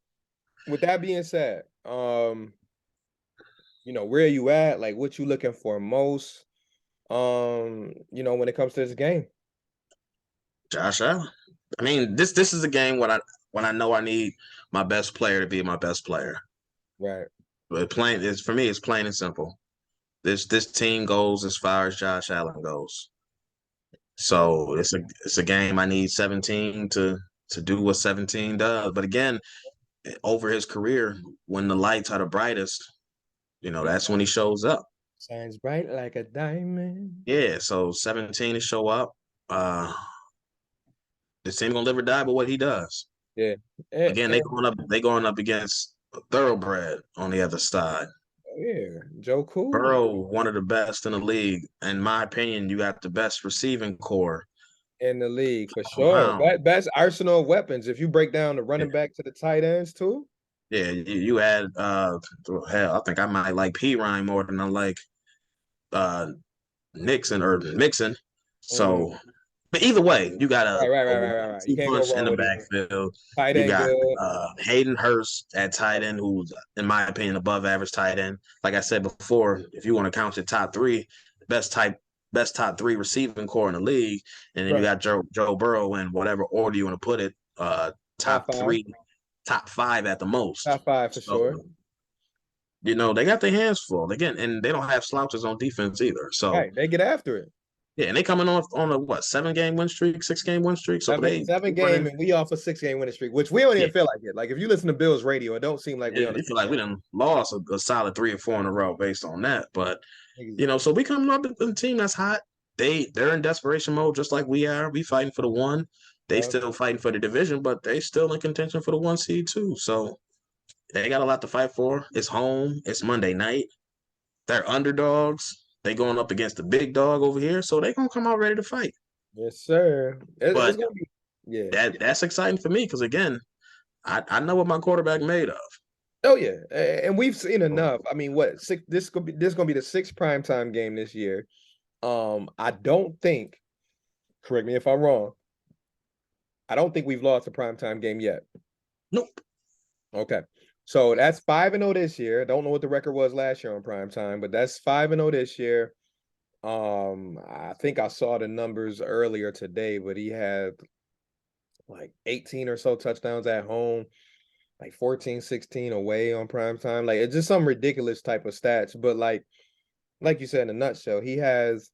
Speaker 1: with that being said, where are you at? Like, what you looking for most? When it comes to this game.
Speaker 2: Josh Allen. I mean, this is a game when I know I need my best player to be my best player.
Speaker 1: Right.
Speaker 2: But plain is for me, it's plain and simple. This team goes as far as Josh Allen goes.
Speaker 1: Yeah.
Speaker 2: So it's a game I need 17 to do what 17 does. But again, over his career, when the lights are the brightest, that's when he shows up.
Speaker 1: Shines bright like a diamond.
Speaker 2: Yeah, so 17 to show up. This team gonna live or die by what he does.
Speaker 1: Yeah.
Speaker 2: Again, they going up against a thoroughbred on the other side.
Speaker 1: Yeah. Joe Cool
Speaker 2: Burrow, one of the best in the league. In my opinion, you got the best receiving core
Speaker 1: in the league for sure.
Speaker 2: around.
Speaker 1: Best arsenal of weapons. If you break down the running back to the tight ends too.
Speaker 2: Yeah, you had hell, I think I might like P Ryan more than I like uh Nixon or Mixon.
Speaker 1: Mhm.
Speaker 2: So, but either way, you got
Speaker 1: Right, right,
Speaker 2: a
Speaker 1: right, right, right, right. You
Speaker 2: two
Speaker 1: can't go
Speaker 2: punch in
Speaker 1: wrong
Speaker 2: the
Speaker 1: with it.
Speaker 2: backfield.
Speaker 1: Tight
Speaker 2: You
Speaker 1: end
Speaker 2: got
Speaker 1: good.
Speaker 2: Hayden Hurst at tight end, who's in my opinion above average tight end. Like I said before, if you want to count your top three, best top three receiving core in the league, and then you
Speaker 1: Right.
Speaker 2: got Joe Burrow in whatever order you want to put it.
Speaker 1: Top
Speaker 2: Top
Speaker 1: five.
Speaker 2: three, top five at the most.
Speaker 1: Top five for
Speaker 2: So
Speaker 1: sure.
Speaker 2: they got their hands full again, and they don't have slouches on defense either. So
Speaker 1: Right. They get after it.
Speaker 2: yeah, and they coming off on a what 7 game win streak, 6 game win streak. So
Speaker 1: Seven
Speaker 2: they
Speaker 1: game
Speaker 2: running.
Speaker 1: and we off a 6 game winning streak, which we don't
Speaker 2: Yeah,
Speaker 1: even feel like it. Like if you listen to Bills radio, it don't seem like we
Speaker 2: yeah,
Speaker 1: on a
Speaker 2: you feel
Speaker 1: six
Speaker 2: like we
Speaker 1: game.
Speaker 2: done lost a solid 3 or 4 in a row based on that. But
Speaker 1: Niggas-
Speaker 2: so we coming up with a team that's hot. They're in desperation mode just like we are. We fighting for the one. They
Speaker 1: Yeah.
Speaker 2: still fighting for the division, but they still in contention for the 1 seed too. So they got a lot to fight for. It's home. It's Monday night. They're underdogs. They going up against the big dog over here, so they gonna come out ready to fight.
Speaker 1: Yes, sir. It's
Speaker 2: But
Speaker 1: gonna be yeah.
Speaker 2: that's exciting for me because again, I know what my quarterback made of.
Speaker 1: Oh yeah, and we've seen enough. I mean, what six? This gonna be the sixth primetime game this year. I don't think. Correct me if I'm wrong. I don't think we've lost a primetime game yet.
Speaker 2: Nope.
Speaker 1: Okay, so that's 5-0 this year. Don't know what the record was last year on primetime, but that's 5-0 this year. I think I saw the numbers earlier today, but he had like 18 or so touchdowns at home, like 14, 16 away on prime time. Like it's just some ridiculous type of stats. But like you said in a nutshell, he has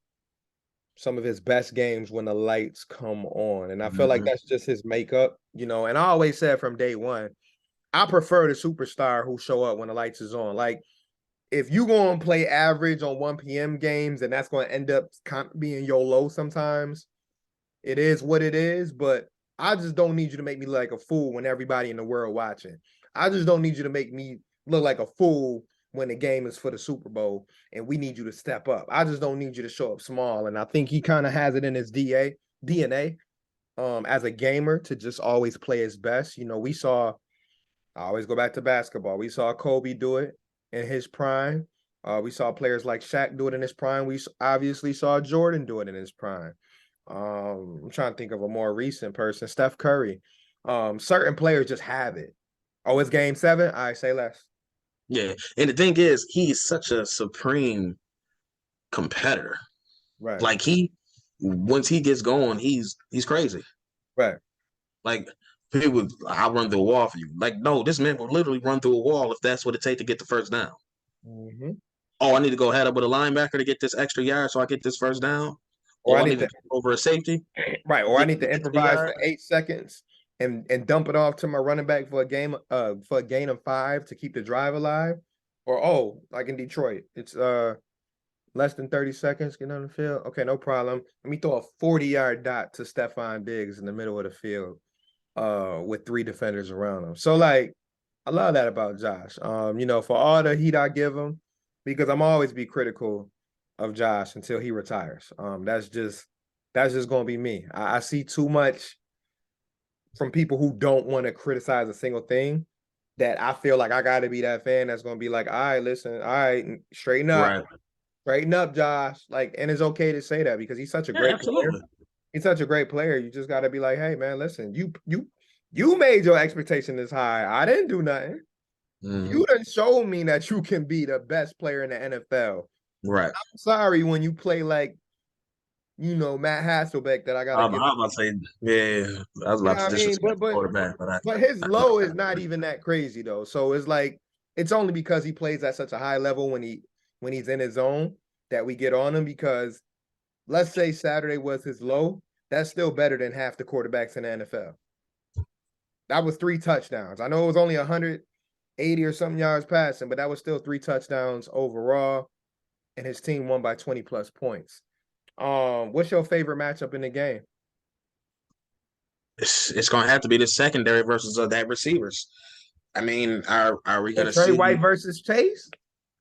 Speaker 1: some of his best games when the lights come on. And I feel like
Speaker 2: Mhm.
Speaker 1: that's just his makeup, and I always said from day one, I prefer the superstar who show up when the lights is on. Like if you going to play average on 1 p.m. games and that's going to end up being your low sometimes, it is what it is, but I just don't need you to make me look like a fool when everybody in the world watching. I just don't need you to make me look like a fool when the game is for the Super Bowl and we need you to step up. I just don't need you to show up small. And I think he kind of has it in his DNA as a gamer to just always play his best. I always go back to basketball. We saw Kobe do it in his prime. We saw players like Shaq do it in his prime. We obviously saw Jordan do it in his prime. I'm trying to think of a more recent person, Steph Curry. Certain players just have it. Oh, it's game 7. I say less.
Speaker 2: Yeah, and the thing is, he's such a supreme competitor.
Speaker 1: Right,
Speaker 2: Like once he gets going, he's crazy.
Speaker 1: right.
Speaker 2: Like people, I'll run through a wall for you. Like no, this man will literally run through a wall if that's what it takes to get the first down.
Speaker 1: Mm-hmm.
Speaker 2: Oh, I need to go head up with a linebacker to get this extra yard so I get this first down.
Speaker 1: Or I
Speaker 2: Or I
Speaker 1: need
Speaker 2: need to
Speaker 1: to
Speaker 2: jump over a safety
Speaker 1: right, or
Speaker 2: to
Speaker 1: I
Speaker 2: get
Speaker 1: need
Speaker 2: this
Speaker 1: to
Speaker 2: extra
Speaker 1: improvise
Speaker 2: yard.
Speaker 1: for 8 seconds and dump it off to my running back for a gain of 5 to keep the drive alive. Or like in Detroit, it's less than 30 seconds, get on the field. Okay, no problem. Let me throw a 40-yard dot to Stephon Diggs in the middle of the field with 3 defenders around him. So like I love that about Josh. For all the heat I give him, because I'm always be critical of Josh until he retires. That's just gonna be me. I see too much from people who don't want to criticize a single thing that I feel like I gotta be that fan that's gonna be like, all right, listen, all right,
Speaker 2: Right.
Speaker 1: straighten up, Josh. Like, and it's okay to say that because he's such a
Speaker 2: Yeah,
Speaker 1: great player.
Speaker 2: absolutely.
Speaker 1: He's such a great player. You just gotta be like, hey man, listen, you made your expectation this high. I didn't do nothing.
Speaker 2: Mhm.
Speaker 1: You done showed me that you can be the best player in the NFL.
Speaker 2: Right.
Speaker 1: I'm sorry when you play like, Matt Hasselbeck that I gotta
Speaker 2: I'm,
Speaker 1: give.
Speaker 2: I'm about to say, yeah, I was
Speaker 1: You know
Speaker 2: about
Speaker 1: what
Speaker 2: to
Speaker 1: I mean?
Speaker 2: disrespect the quarterback, but
Speaker 1: But his low is not even that crazy though. So it's like it's only because he plays at such a high level when he's in his zone that we get on him because let's say Saturday was his low, that's still better than half the quarterbacks in the NFL. That was 3 touchdowns. I know it was only 180 or something yards passing, but that was still 3 touchdowns overall, and his team won by 20 plus points. What's your favorite matchup in the game?
Speaker 2: it's going to have to be the secondary versus that receivers. I mean, are we going to
Speaker 1: Trey White
Speaker 2: see?
Speaker 1: versus Chase?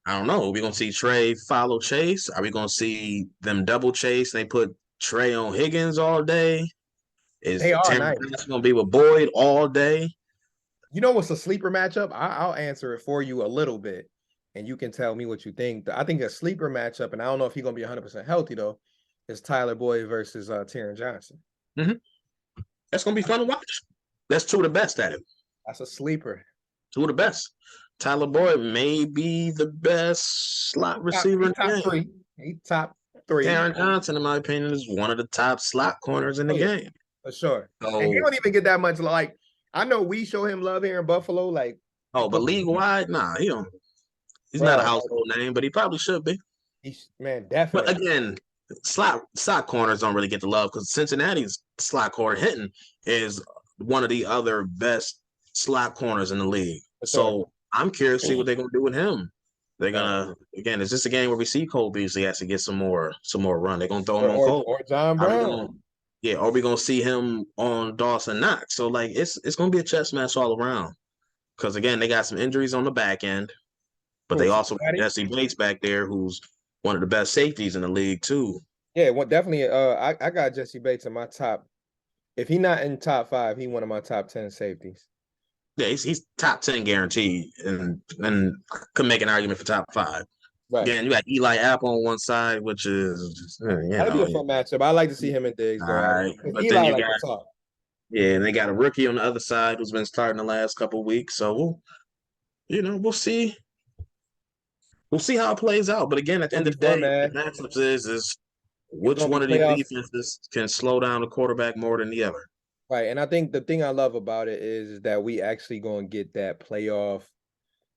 Speaker 2: I don't know. Are we going to see Trey follow Chase? Are we going to see them double chase? And they put Trey on Higgins all day.
Speaker 1: They
Speaker 2: Is
Speaker 1: are
Speaker 2: Terrence
Speaker 1: nice.
Speaker 2: going to be with Boyd all day?
Speaker 1: You know what's a sleeper matchup? I'll answer it for you a little bit, and you can tell me what you think. I think a sleeper matchup, and I don't know if he's gonna be 100% healthy though, is Tyler Boyd versus Taron Johnson.
Speaker 2: Mm-hmm. That's going to be fun to watch. That's two of the best at it.
Speaker 1: That's a sleeper.
Speaker 2: Two of the best. Tyler Boyd may be the best slot receiver in the
Speaker 1: Top
Speaker 2: game.
Speaker 1: three. He top three.
Speaker 2: Taron Johnson, in my opinion, is one of the top slot corners in the
Speaker 1: Oh yeah,
Speaker 2: game.
Speaker 1: for sure. And he
Speaker 2: So,
Speaker 1: don't even get that much like. I know we show him love here in Buffalo, like
Speaker 2: but league wide, nah, he don't. He's not a
Speaker 1: bro.
Speaker 2: household name, but he probably should be.
Speaker 1: He's man,
Speaker 2: But
Speaker 1: definitely.
Speaker 2: again, slot corners don't really get the love because Cincinnati's slot corner Hinton is one of the other best slot corners in the league.
Speaker 1: For sure.
Speaker 2: So I'm curious to see what they're gonna do with him. They're
Speaker 1: Right.
Speaker 2: gonna again, is this a game where we see Cole Beasley has to get some more run? They're gonna throw him
Speaker 1: Or,
Speaker 2: on
Speaker 1: or
Speaker 2: Cole.
Speaker 1: or John
Speaker 2: Are we
Speaker 1: Brown.
Speaker 2: gonna are we gonna see him on Dawson Knox? So like it's gonna be a chess match all around. Because again, they got some injuries on the back end, but
Speaker 1: Who
Speaker 2: they
Speaker 1: is
Speaker 2: also got
Speaker 1: Cincinnati?
Speaker 2: Jesse Bates back there, who's one of the best safeties in the league too.
Speaker 1: Yeah, well, definitely. I got Jesse Bates in my top. If he not in top five, he one of my top 10 safeties.
Speaker 2: Yeah, he's top 10 guaranteed, and could make an argument for top five.
Speaker 1: Right.
Speaker 2: Again, you got Eli Apple on one side, which is
Speaker 1: That'll be a fun matchup. I like to see him and Diggs
Speaker 2: all
Speaker 1: go at it.
Speaker 2: right.
Speaker 1: Because
Speaker 2: But then
Speaker 1: Eli
Speaker 2: you
Speaker 1: like
Speaker 2: got
Speaker 1: to talk.
Speaker 2: and they got a rookie on the other side who's been starting the last couple of weeks. So we'll see. We'll see how it plays out. But again, at the
Speaker 1: It'll
Speaker 2: end
Speaker 1: be
Speaker 2: of the
Speaker 1: fun,
Speaker 2: day, the
Speaker 1: man.
Speaker 2: matchups is
Speaker 1: It's
Speaker 2: which
Speaker 1: gonna be
Speaker 2: one of these
Speaker 1: playoffs.
Speaker 2: defenses can slow down the quarterback more than the other.
Speaker 1: Right. And I think the thing I love about it is that we actually gonna get that playoff.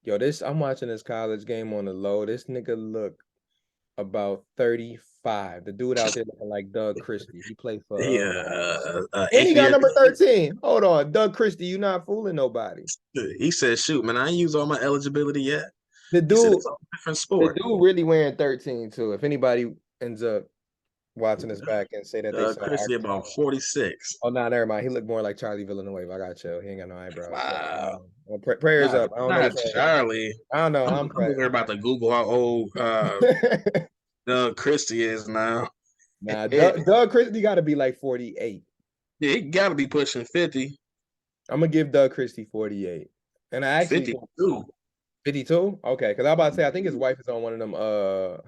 Speaker 1: Yo, I'm watching this college game on the low. This nigga look about 35. The dude out there looking like Doug Christie. He played for
Speaker 2: Yeah,
Speaker 1: and he got
Speaker 2: HBS.
Speaker 1: number 13. Hold on. Doug Christie, you not fooling nobody.
Speaker 2: He said, "Shoot, man, I ain't used all my eligibility yet."
Speaker 1: The
Speaker 2: He said,
Speaker 1: dude,
Speaker 2: "It's a different
Speaker 1: the
Speaker 2: sport."
Speaker 1: dude really wearing 13 too. If anybody ends up watching this back and say that they saw
Speaker 2: Chrissy about 46.
Speaker 1: oh, no, never mind. He looked more like Charlie Villanueva. I got chill. He ain't got no eyebrows. But,
Speaker 2: Wow.
Speaker 1: well, prayers up. I don't know
Speaker 2: Not
Speaker 1: what's happening.
Speaker 2: Charlie.
Speaker 1: I don't know.
Speaker 2: I'm over here about to Google how old Doug Christie is now.
Speaker 1: Nah, Doug Christie got to be like 48.
Speaker 2: Yeah, he got to be pushing 50.
Speaker 1: I'm gonna give Doug Christie 48. And I actually
Speaker 2: 52.
Speaker 1: 52? Okay, because I'm about to say I think his wife is on one of them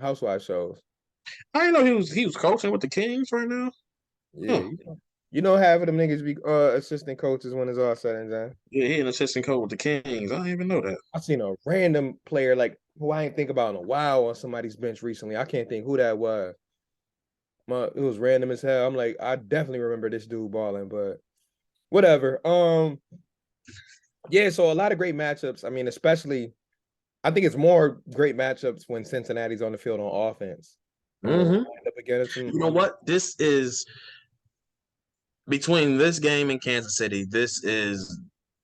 Speaker 1: housewife shows.
Speaker 2: I didn't know he was coaching with the Kings right now.
Speaker 1: Yeah, half of them niggas be assistant coaches when it's all said and done.
Speaker 2: Yeah, he an assistant coach with the Kings. I didn't even know that.
Speaker 1: I seen a random player like who I ain't think about in a while on somebody's bench recently. I can't think who that was. It was random as hell. I'm like, I definitely remember this dude balling, but whatever. Yeah, so a lot of great matchups. I mean, especially I think it's more great matchups when Cincinnati's on the field on offense.
Speaker 2: Mm-hmm.
Speaker 1: You
Speaker 2: know what? This is between this game and Kansas City. This is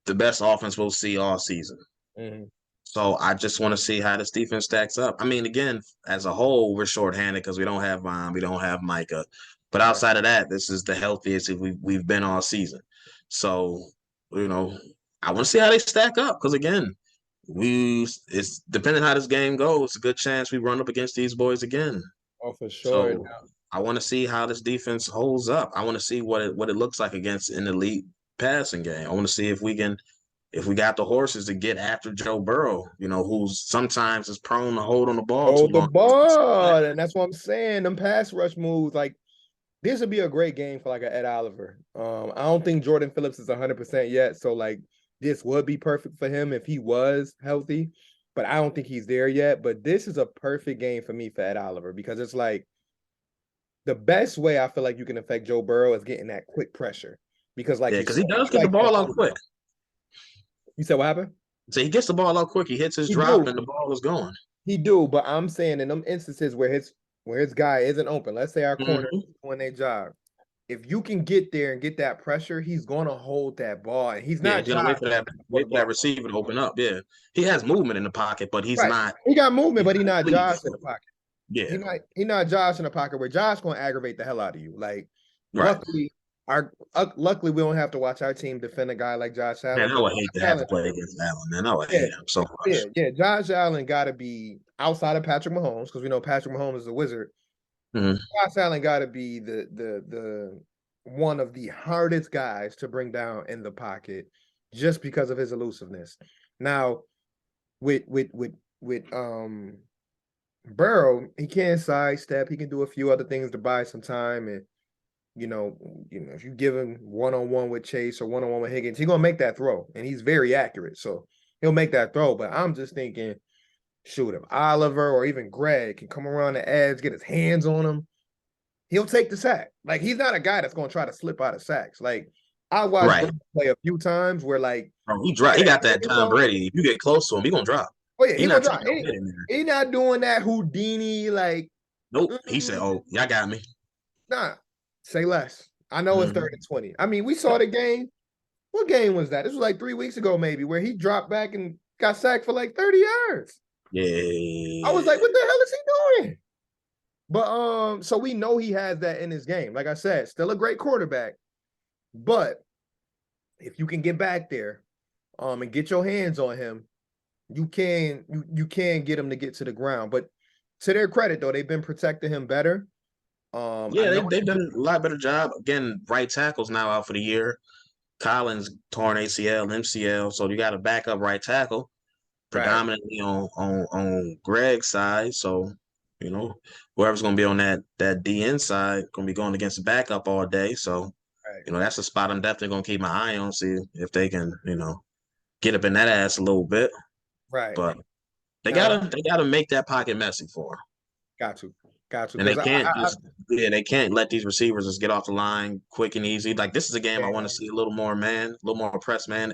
Speaker 2: the best offense we'll see all season.
Speaker 1: Mm-hmm.
Speaker 2: So I just want to see how this defense stacks up. I mean, again, as a whole, we're shorthanded because we don't have Von, we don't have Micah. But outside of that, this is the healthiest we've been all season. So, I want to see how they stack up because again, it's depending how this game goes, it's a good chance we run up against these boys again.
Speaker 1: Oh, for sure.
Speaker 2: So I want to see how this defense holds up. I want to see what it looks like against an elite passing game. I want to see if we got the horses to get after Joe Burrow, who's sometimes is prone to hold on the ball too long.
Speaker 1: And that's what I'm saying. Them pass rush moves, like this would be a great game for like an Ed Oliver. I don't think Jordan Phillips is 100% yet. So like this would be perfect for him if he was healthy, but I don't think he's there yet. But this is a perfect game for me for Ed Oliver because it's like the best way I feel like you can affect Joe Burrow is getting that quick pressure. Because like
Speaker 2: Yeah,
Speaker 1: you
Speaker 2: because
Speaker 1: said,
Speaker 2: he does
Speaker 1: he
Speaker 2: get the
Speaker 1: likes to
Speaker 2: ball out
Speaker 1: hold it.
Speaker 2: quick.
Speaker 1: You said what happened?
Speaker 2: So he gets the ball out quick. He hits his
Speaker 1: He
Speaker 2: drop,
Speaker 1: do.
Speaker 2: and the ball is going.
Speaker 1: He do, but I'm saying in them instances where his guy isn't open, let's say our corner
Speaker 2: Mhm.
Speaker 1: is doing their job. If you can get there and get that pressure, he's gonna hold that ball, and he's
Speaker 2: Yeah,
Speaker 1: not
Speaker 2: he's gonna
Speaker 1: jogging for the
Speaker 2: wait for that
Speaker 1: ball.
Speaker 2: receiver to open up. Yeah, he has movement in the pocket, but
Speaker 1: Right.
Speaker 2: he's
Speaker 1: But he's
Speaker 2: not
Speaker 1: not
Speaker 2: fleet
Speaker 1: Josh in the
Speaker 2: footed.
Speaker 1: pocket.
Speaker 2: Yeah,
Speaker 1: He not Josh in the pocket where Josh gonna aggravate the hell out of you. Like,
Speaker 2: right.
Speaker 1: luckily we don't have to watch our team defend a guy like Josh
Speaker 2: Man,
Speaker 1: Allen.
Speaker 2: I
Speaker 1: But
Speaker 2: would hate to
Speaker 1: Josh
Speaker 2: have to
Speaker 1: Allen,
Speaker 2: play against Allen. Man, I would
Speaker 1: yeah,
Speaker 2: hate him so
Speaker 1: yeah,
Speaker 2: much.
Speaker 1: yeah. Josh Allen got to be outside of Patrick Mahomes because we know Patrick Mahomes is a wizard.
Speaker 2: Mhm.
Speaker 1: Josh Allen got to be the one of the hardest guys to bring down in the pocket just because of his elusiveness. Now, with with with with Burrow, he can sidestep. He can do a few other things to buy some time. And if you give him one on one with Chase or one on one with Higgins, he's gonna make that throw, and he's very accurate. So he'll make that throw. But I'm just thinking, shoot, if Oliver or even Greg can come around the edge, get his hands on him, he'll take the sack. Like he's not a guy that's gonna try to slip out of sacks. Like I watched
Speaker 2: Right.
Speaker 1: Greg play a few times where like
Speaker 2: Bro,
Speaker 1: he
Speaker 2: he
Speaker 1: get
Speaker 2: got
Speaker 1: a
Speaker 2: that
Speaker 1: hands
Speaker 2: Tom
Speaker 1: on him.
Speaker 2: Brady. If you get close to him, he gonna drop.
Speaker 1: Oh yeah,
Speaker 2: He
Speaker 1: he gonna
Speaker 2: not
Speaker 1: drop.
Speaker 2: taking no hit in there.
Speaker 1: He not doing that Houdini like
Speaker 2: Nope. He said,
Speaker 1: mm,
Speaker 2: "Oh, y'all got me."
Speaker 1: nah. Say less. I know it's third
Speaker 2: Mhm.
Speaker 1: and 20. I mean, we saw the game. What game was that? This was like 3 weeks ago, maybe, where he dropped back and got sacked for like 30 yards. I was
Speaker 2: Yeah.
Speaker 1: like, what the hell is he doing? But so we know he has that in his game. Like I said, still a great quarterback. But if you can get back there, and get your hands on him, you can get him to get to the ground. But to their credit, though, they've been protecting him better. I
Speaker 2: Yeah,
Speaker 1: know
Speaker 2: they've done a lot better job. Again, right tackle's now out for the year. Collins torn ACL, MCL, so you got a backup right tackle,
Speaker 1: right,
Speaker 2: predominantly on Greg's side. So, whoever's gonna be on that DN side gonna be going against the backup all day. So,
Speaker 1: right.
Speaker 2: that's a spot I'm definitely gonna keep my eye on, see if they can, get up in that ass a little bit.
Speaker 1: Right.
Speaker 2: But they
Speaker 1: Now,
Speaker 2: gotta make that pocket messy for him.
Speaker 1: got to,
Speaker 2: And they
Speaker 1: because
Speaker 2: can't just they can't let these receivers just get off the line quick and easy. Like this is a game I want to
Speaker 1: yeah,
Speaker 2: see a little more man, a little more press man,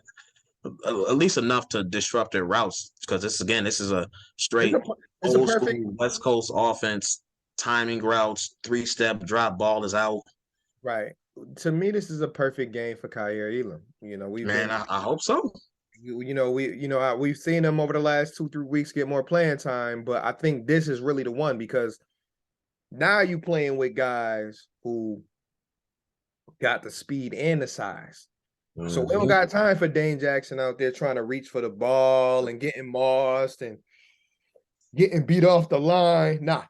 Speaker 2: at least enough to disrupt their routes. Because this is a
Speaker 1: it's a
Speaker 2: straight
Speaker 1: it's a
Speaker 2: old
Speaker 1: perfect
Speaker 2: school West Coast offense, timing routes, 3-step drop ball is out.
Speaker 1: right. To me, this is a perfect game for Kyer Elam. We've
Speaker 2: Man,
Speaker 1: been
Speaker 2: I hope so.
Speaker 1: we've seen him over the last 2-3 weeks get more playing time, but I think this is really the one because now you playing with guys who got the speed and the size. So we don't
Speaker 2: Mhm.
Speaker 1: got time for Dane Jackson out there trying to reach for the ball and getting mossed and getting beat off the line. Nah,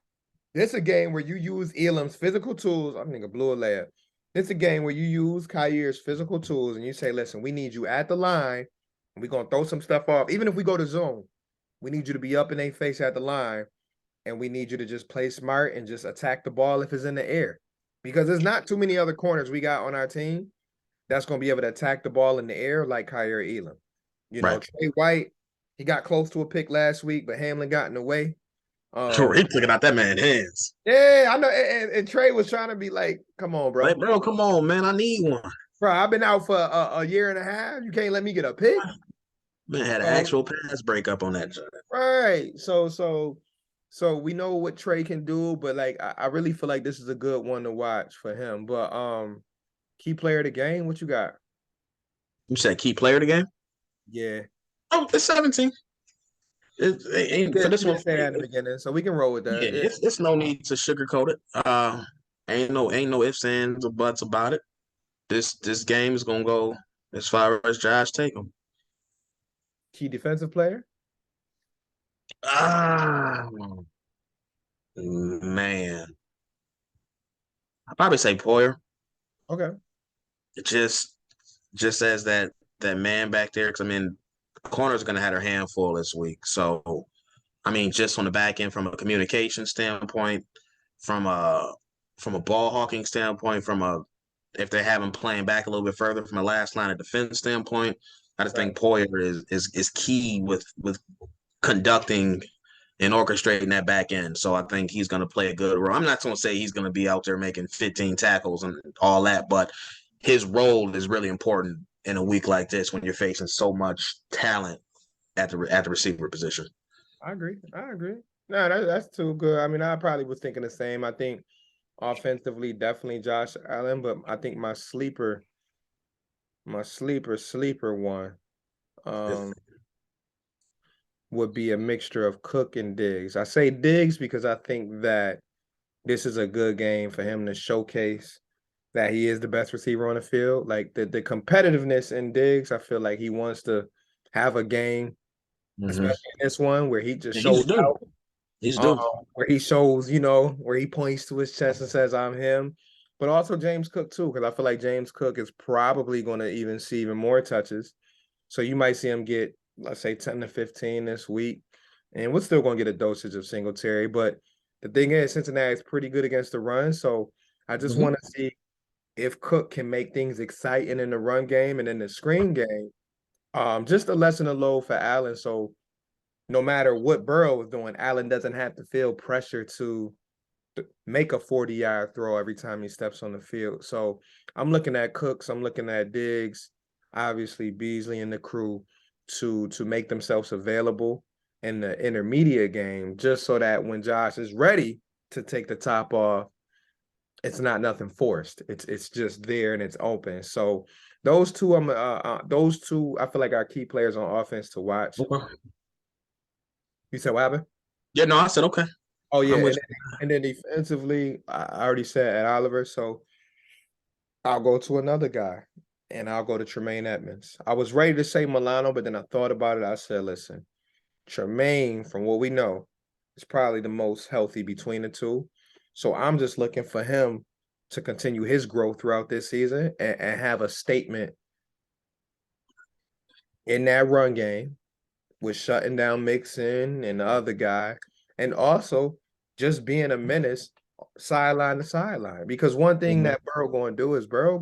Speaker 1: this a game where you use Elam's physical tools. I think a blue layup. It's a game where you use Kyer's physical tools and you say, listen, we need you at the line. And we're gonna throw some stuff off. Even if we go to zone, we need you to be up in their face at the line. And we need you to just play smart and just attack the ball if it's in the air. Because there's not too many other corners we got on our team that's gonna be able to attack the ball in the air like Kyer Elam.
Speaker 2: Right.
Speaker 1: Trey White, he got close to a pick last week, but Hamlin got in the way.
Speaker 2: He took it out that man's hands.
Speaker 1: Yeah, I know. And Trey was trying to be like, "Come on,
Speaker 2: Like,
Speaker 1: bro.
Speaker 2: bro, come on, man. I need one.
Speaker 1: Bro, I've been out for a year and a half. You can't let me get a pick."
Speaker 2: Man had an
Speaker 1: So
Speaker 2: actual pass breakup on that joint.
Speaker 1: right, so we know what Trey can do, but like I really feel like this is a good one to watch for him. But key player of the game, what you got?
Speaker 2: You said key player of the game?
Speaker 1: Yeah,
Speaker 2: Oh, it's 17. It ain't for
Speaker 1: you
Speaker 2: this one.
Speaker 1: did say that in the beginning, so we can roll with
Speaker 2: Yeah,
Speaker 1: that.
Speaker 2: it's no need to sugarcoat it. Ain't no ifs, ands, or buts about it. This game is gonna go as far as Josh Tatum.
Speaker 1: Key defensive player.
Speaker 2: Ah, man, I probably say Poyer.
Speaker 1: Okay.
Speaker 2: Just just as that man back there, because I mean, the corner's gonna have her hand full this week. So I mean, just on the back end, from a communication standpoint, from a ball hawking standpoint, if they have him playing back a little bit further from a last line of defense standpoint, I just
Speaker 1: Right.
Speaker 2: think Poyer is key with conducting and orchestrating that back end. So I think he's going to play a good role. I'm not going to say he's going to be out there making 15 tackles and all that, but his role is really important in a week like this when you're facing so much talent at the receiver position.
Speaker 1: I agree. I agree. No, that's too good. I mean, I probably was thinking the same. I think offensively, definitely Josh Allen, but I think my sleeper one
Speaker 2: If,
Speaker 1: um would be a mixture of Cook and Diggs. I say Diggs because I think that this is a good game for him to showcase that he is the best receiver on the field. Like the competitiveness in Diggs, I feel like he wants to have a game,
Speaker 2: mm-hmm.
Speaker 1: especially in this one where he just
Speaker 2: Yeah,
Speaker 1: shows
Speaker 2: he's due.
Speaker 1: out.
Speaker 2: He's
Speaker 1: Um,
Speaker 2: due.
Speaker 1: where he shows, where he points to his chest and says, "I'm him." But also James Cook too, because I feel like James Cook is probably going to even see even more touches. So you might see him get, let's say, 10 to 15 this week, and we're still going to get a dosage of Singletary. But the thing is, Cincinnati is pretty good against the run, so I just
Speaker 2: Mm-hmm.
Speaker 1: want to see if Cook can make things exciting in the run game and in the screen game. Just to lessen the load for Allen, so no matter what Burrow is doing, Allen doesn't have to feel pressure to make a 40-yard throw every time he steps on the field. So I'm looking at Cooks, I'm looking at Diggs, obviously Beasley and the crew to make themselves available in the intermediate game, just so that when Josh is ready to take the top off, it's not nothing forced. It's just there and it's open. So those two I feel like are key players on offense to watch.
Speaker 2: Okay.
Speaker 1: You said what happened?
Speaker 2: Yeah, no, I said okay.
Speaker 1: Oh yeah,
Speaker 2: I'm with
Speaker 1: and then defensively, I already said at Oliver, so I'll go to another guy, and I'll go to Tremaine Edmonds. I was ready to say Milano, but then I thought about it. I said, listen, Tremaine, from what we know, is probably the most healthy between the two. So I'm just looking for him to continue his growth throughout this season and have a statement in that run game with shutting down Mixon and the other guy, and also just being a menace sideline to sideline. Because one thing
Speaker 2: you.
Speaker 1: that Burrow going to do is Burrow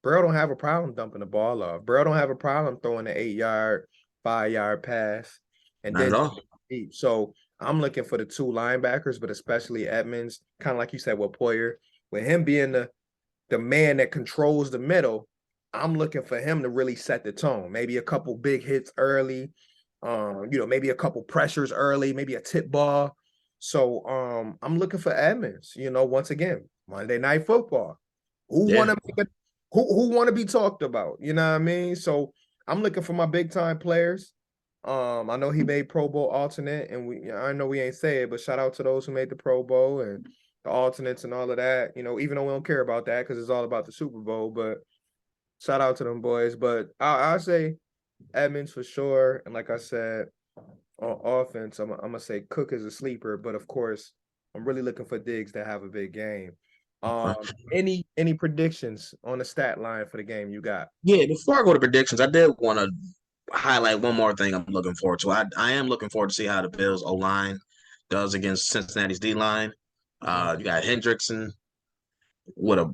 Speaker 1: don't have a problem dumping the ball off. Burrow don't have a problem throwing an 8-yard, 5-yard pass, and
Speaker 2: Not at
Speaker 1: then
Speaker 2: all.
Speaker 1: deep. So I'm looking for the two linebackers, but especially Edmonds, kind of like you said with Poyer, with him being the man that controls the middle. I'm looking for him to really set the tone. Maybe a couple big hits early, maybe a couple pressures early, maybe a tip ball. So I'm looking for Edmonds, once again, Monday Night Football. Who
Speaker 2: Yeah.
Speaker 1: wanna make a, who wanna be talked about? You know what I mean? So I'm looking for my big time players. I know he made Pro Bowl alternate, and I know we ain't say it, but shout out to those who made the Pro Bowl and the alternates and all of that. Even though we don't care about that because it's all about the Super Bowl, but shout out to them boys. But I'll say Edmonds for sure, and like I said, on offense, I'm gonna say Cook is a sleeper, but of course, I'm really looking for Diggs to have a big game. Any predictions on the stat line for the game you got?
Speaker 2: Yeah, before I go to predictions, I did want to highlight one more thing I'm looking forward to. I am looking forward to see how the Bills O line does against Cincinnati's D line. You got Hendrickson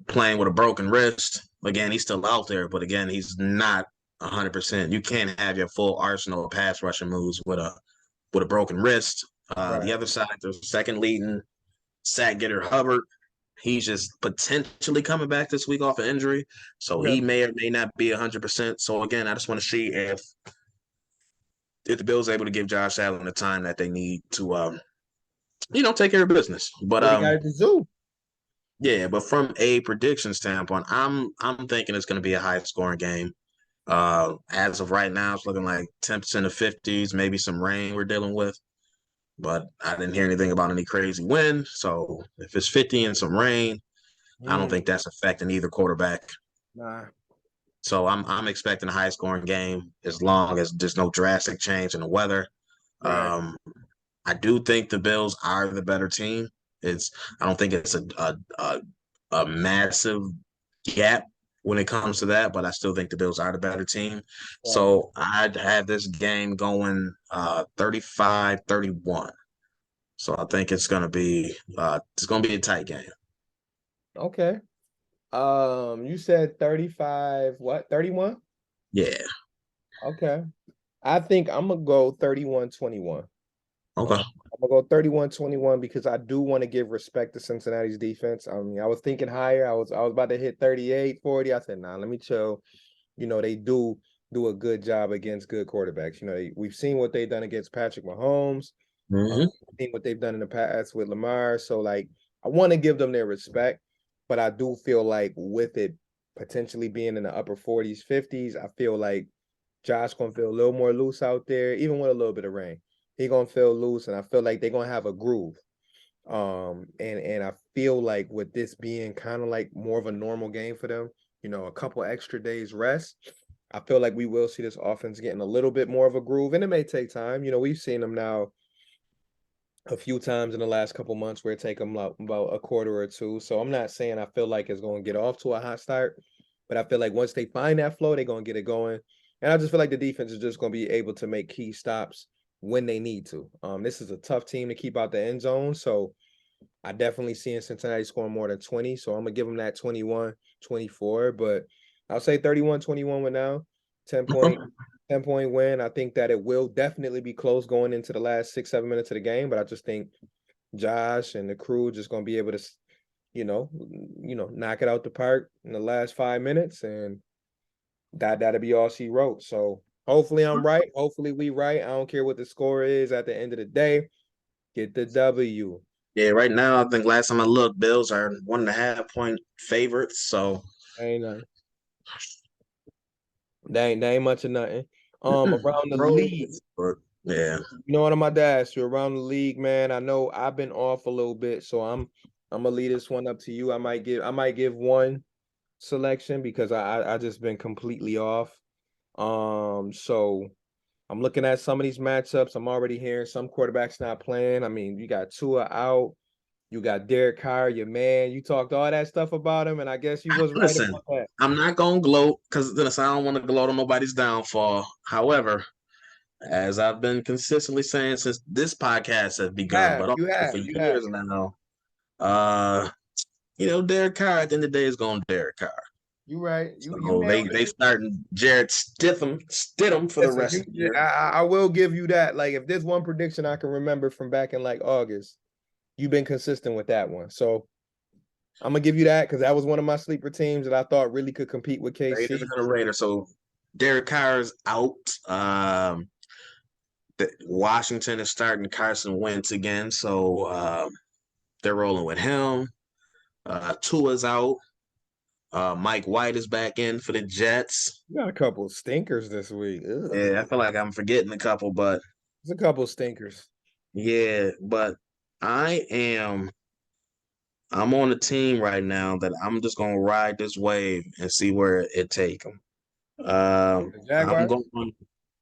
Speaker 2: playing with a broken wrist. Again, he's still out there, but again, he's not 100%. You can't have your full arsenal of pass rushing moves with a broken wrist.
Speaker 1: Right.
Speaker 2: The other side, the second leading sack getter Hubbard. He's just potentially coming back this week off an injury, so
Speaker 1: Okay.
Speaker 2: he may or may not be 100%. So again, I just want to see if the Bills are able to give Josh Allen the time that they need to, take care of business. But
Speaker 1: What he got at the zoo?
Speaker 2: yeah. But from a prediction standpoint, I'm thinking it's going to be a high scoring game. As of right now, it's looking like 10% of 50s, maybe some rain we're dealing with. But I didn't hear anything about any crazy wind. So if it's 50 and some rain, I don't
Speaker 1: Mm,
Speaker 2: think that's affecting either quarterback.
Speaker 1: nah.
Speaker 2: So I'm expecting a high scoring game as long as there's no drastic change in the weather.
Speaker 1: Right.
Speaker 2: Um, I do think the Bills are the better team. It's I don't think it's a massive gap when it comes to that, but I still think the Bills are the better team.
Speaker 1: Right.
Speaker 2: So I'd have this game going 35-31. So I think it's gonna be a tight game.
Speaker 1: Okay. You said 35, what? 31?
Speaker 2: Yeah.
Speaker 1: Okay. I think I'm gonna go 31-21.
Speaker 2: Okay.
Speaker 1: I'm gonna go 31-21 because I do want to give respect to Cincinnati's defense. I mean, I was thinking higher. I was about to hit 38, 40. I said, nah, let me chill. They do a good job against good quarterbacks. We've seen what they've done against Patrick Mahomes.
Speaker 2: Hmm.
Speaker 1: Seen what they've done in the past with Lamar. So like I want to give them their respect, but I do feel like with it potentially being in the upper 40s, 50s, I feel like Josh gonna feel a little more loose out there, even with a little bit of rain. He gonna feel loose, and I feel like they're gonna have a groove. And I feel like with this being kind of like more of a normal game for them, a couple extra days rest, I feel like we will see this offense getting a little bit more of a groove, and it may take time. We've seen them now a few times in the last couple months where it take them about a quarter or two. So I'm not saying I feel like it's going to get off to a hot start, but I feel like once they find that flow, they're going to get it going. And I just feel like the defense is just going to be able to make key stops when they need to. This is a tough team to keep out the end zone. So I definitely see in Cincinnati scoring more than 20. So I'm going to give them that 21-24, but I'll say 31-21 with now, 10 point 10-point win. I think that it will definitely be close going into the last 6-7 minutes of the game, but I just think Josh and the crew just gonna be able to, knock it out the park in the last 5 minutes, and that'll be all she wrote. So hopefully I'm right. Hopefully we right. I don't care what the score is at the end of the day. Get the W.
Speaker 2: Yeah, right now I think last time I looked, Bills are 1.5 point favorites. So
Speaker 1: Ain't nothing. They ain't much of nothing. Around the
Speaker 2: bro,
Speaker 1: league.
Speaker 2: but yeah.
Speaker 1: You know what I'm about to ask you around the league, man. I know I've been off a little bit, so I'm gonna leave this one up to you. I might give one selection because I just been completely off. So I'm looking at some of these matchups. I'm already hearing some quarterbacks not playing. I mean, you got Tua out, you got Derek Carr, your man. You talked all that stuff about him, and I guess you was right
Speaker 2: Listen,
Speaker 1: about that.
Speaker 2: I'm not gonna gloat because I don't want to gloat on nobody's downfall. However, as I've been consistently saying since this podcast has begun, but
Speaker 1: You
Speaker 2: also
Speaker 1: have,
Speaker 2: for
Speaker 1: you have.
Speaker 2: years now, uh, Derek Carr at the end of the day is going Derek Carr.
Speaker 1: You right. You
Speaker 2: So they
Speaker 1: nailed
Speaker 2: they
Speaker 1: it.
Speaker 2: starting Jared Stidham for the
Speaker 1: Listen,
Speaker 2: rest of the year.
Speaker 1: I will give you that. Like, if there's one prediction I can remember from back in like August, you've been consistent with that one. So I'm gonna give you that because that was one of my sleeper teams that I thought really could compete with
Speaker 2: Raiders
Speaker 1: KC.
Speaker 2: are going to Raiders. So Derek Carr's out. Washington is starting Carson Wentz again, so they're rolling with him. Tua's out. Mike White is back in for the Jets.
Speaker 1: You got a couple of stinkers this week. Ugh.
Speaker 2: Yeah, I feel like I'm forgetting a couple, but
Speaker 1: There's a couple of stinkers.
Speaker 2: yeah, but I am I'm on a team right now that I'm just gonna ride this wave and see where it take them.
Speaker 1: The
Speaker 2: I'm
Speaker 1: Jaguars.
Speaker 2: going.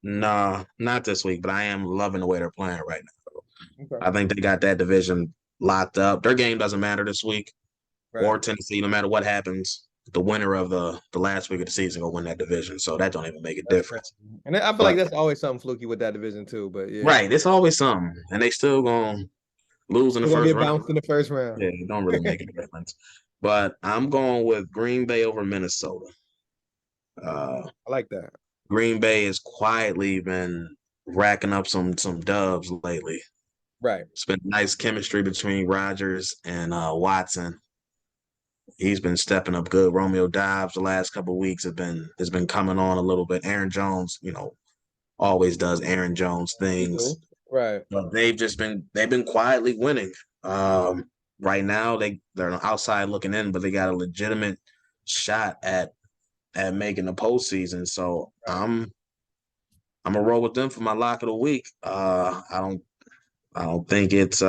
Speaker 2: Nah, not this week, but I am loving the way they're playing right now.
Speaker 1: Okay.
Speaker 2: I think they got that division locked up. Their game doesn't matter this week
Speaker 1: Right.
Speaker 2: or Tennessee, no matter what happens. The winner of the last week of the season will win that division, so that don't even make a
Speaker 1: That's crazy.
Speaker 2: difference.
Speaker 1: And I feel like
Speaker 2: But
Speaker 1: that's always something fluky with that division too. But yeah,
Speaker 2: right, it's always something, and they still gonna lose in the
Speaker 1: we're gonna
Speaker 2: first
Speaker 1: get
Speaker 2: round.
Speaker 1: bounced in the first round.
Speaker 2: Yeah, it don't really make a difference. But I'm going with Green Bay over Minnesota. Uh,
Speaker 1: I like that.
Speaker 2: Green Bay has quietly been racking up some dubs lately.
Speaker 1: Right.
Speaker 2: It's been nice chemistry between Rodgers and Watson. He's been stepping up good. Romeo Dobbs the last couple of weeks has been coming on a little bit. Aaron Jones, always does Aaron Jones
Speaker 1: You
Speaker 2: things.
Speaker 1: do. Right.
Speaker 2: But they've been quietly winning. Right now they're outside looking in, but they got a legitimate shot at making the postseason. So
Speaker 1: Right.
Speaker 2: I'm gonna roll with them for my lock of the week. I don't think it's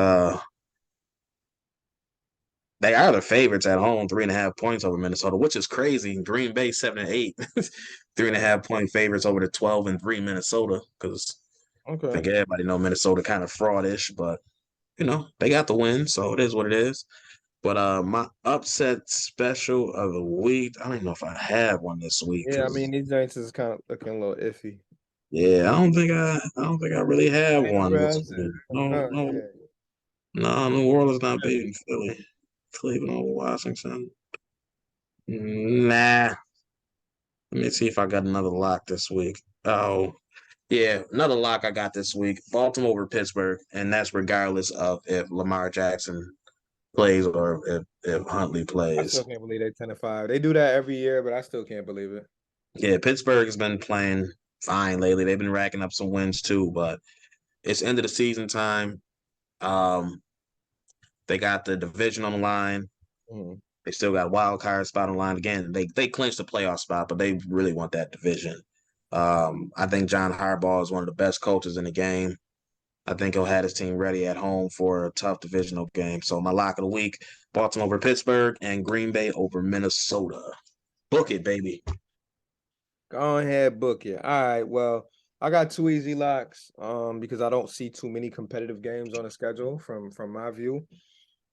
Speaker 2: they are the favorites at home, 3.5 points over Minnesota, which is crazy. Green Bay 7-8, 3.5 point favorites over the 12-3 Minnesota. Because I
Speaker 1: Okay.
Speaker 2: think everybody know Minnesota kind of fraudish, but they got the win, so it is what it is. But my upset special of the week, I don't even know if I have one this week
Speaker 1: Yeah, I mean
Speaker 2: because
Speaker 1: these Giants is kind of looking a little iffy.
Speaker 2: yeah, I don't think I really have
Speaker 1: Ain't
Speaker 2: one this
Speaker 1: surprising.
Speaker 2: week. No, no,
Speaker 1: Yeah.
Speaker 2: no, New Orleans not beating Philly. Cleveland over Washington. Nah, Let me see if I got another lock this week. Oh, yeah, another lock I got this week. Baltimore over Pittsburgh, and that's regardless of if Lamar Jackson plays or if Huntley
Speaker 1: I still
Speaker 2: plays.
Speaker 1: can't believe they 10-5. They do that every year, but I still can't believe it.
Speaker 2: Yeah, Pittsburgh has been playing fine lately. They've been racking up some wins too, but it's end of the season time. Um, they got the division on the line.
Speaker 1: Mhm.
Speaker 2: They still got a wild card spot on the line. Again, they clinched the playoff spot, but they really want that division. I think John Harbaugh is one of the best coaches in the game. I think he'll have his team ready at home for a tough divisional game. So my lock of the week: Baltimore over Pittsburgh and Green Bay over Minnesota. Book it, baby.
Speaker 1: Go ahead, book it. All right. Well, I got two easy locks. Because I don't see too many competitive games on the schedule from my view.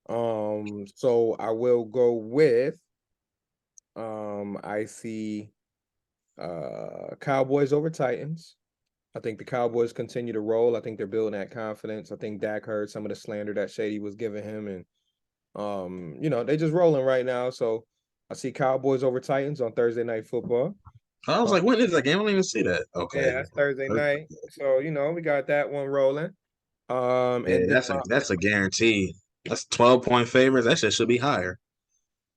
Speaker 1: So I will go with I see Cowboys over Titans. I think the Cowboys continue to roll. I think they're building that confidence. I think Dak heard some of the slander that Shady was giving him, and they just rolling right now. So I see Cowboys over Titans on Thursday Night Football.
Speaker 2: I was
Speaker 1: Uh,
Speaker 2: like, when is that game? I don't even see that.
Speaker 1: yeah,
Speaker 2: Okay.
Speaker 1: that's Thursday night. So we got that one rolling.
Speaker 2: Yeah,
Speaker 1: And then
Speaker 2: that's a guarantee. That's 12-point favorites. That shit should be higher.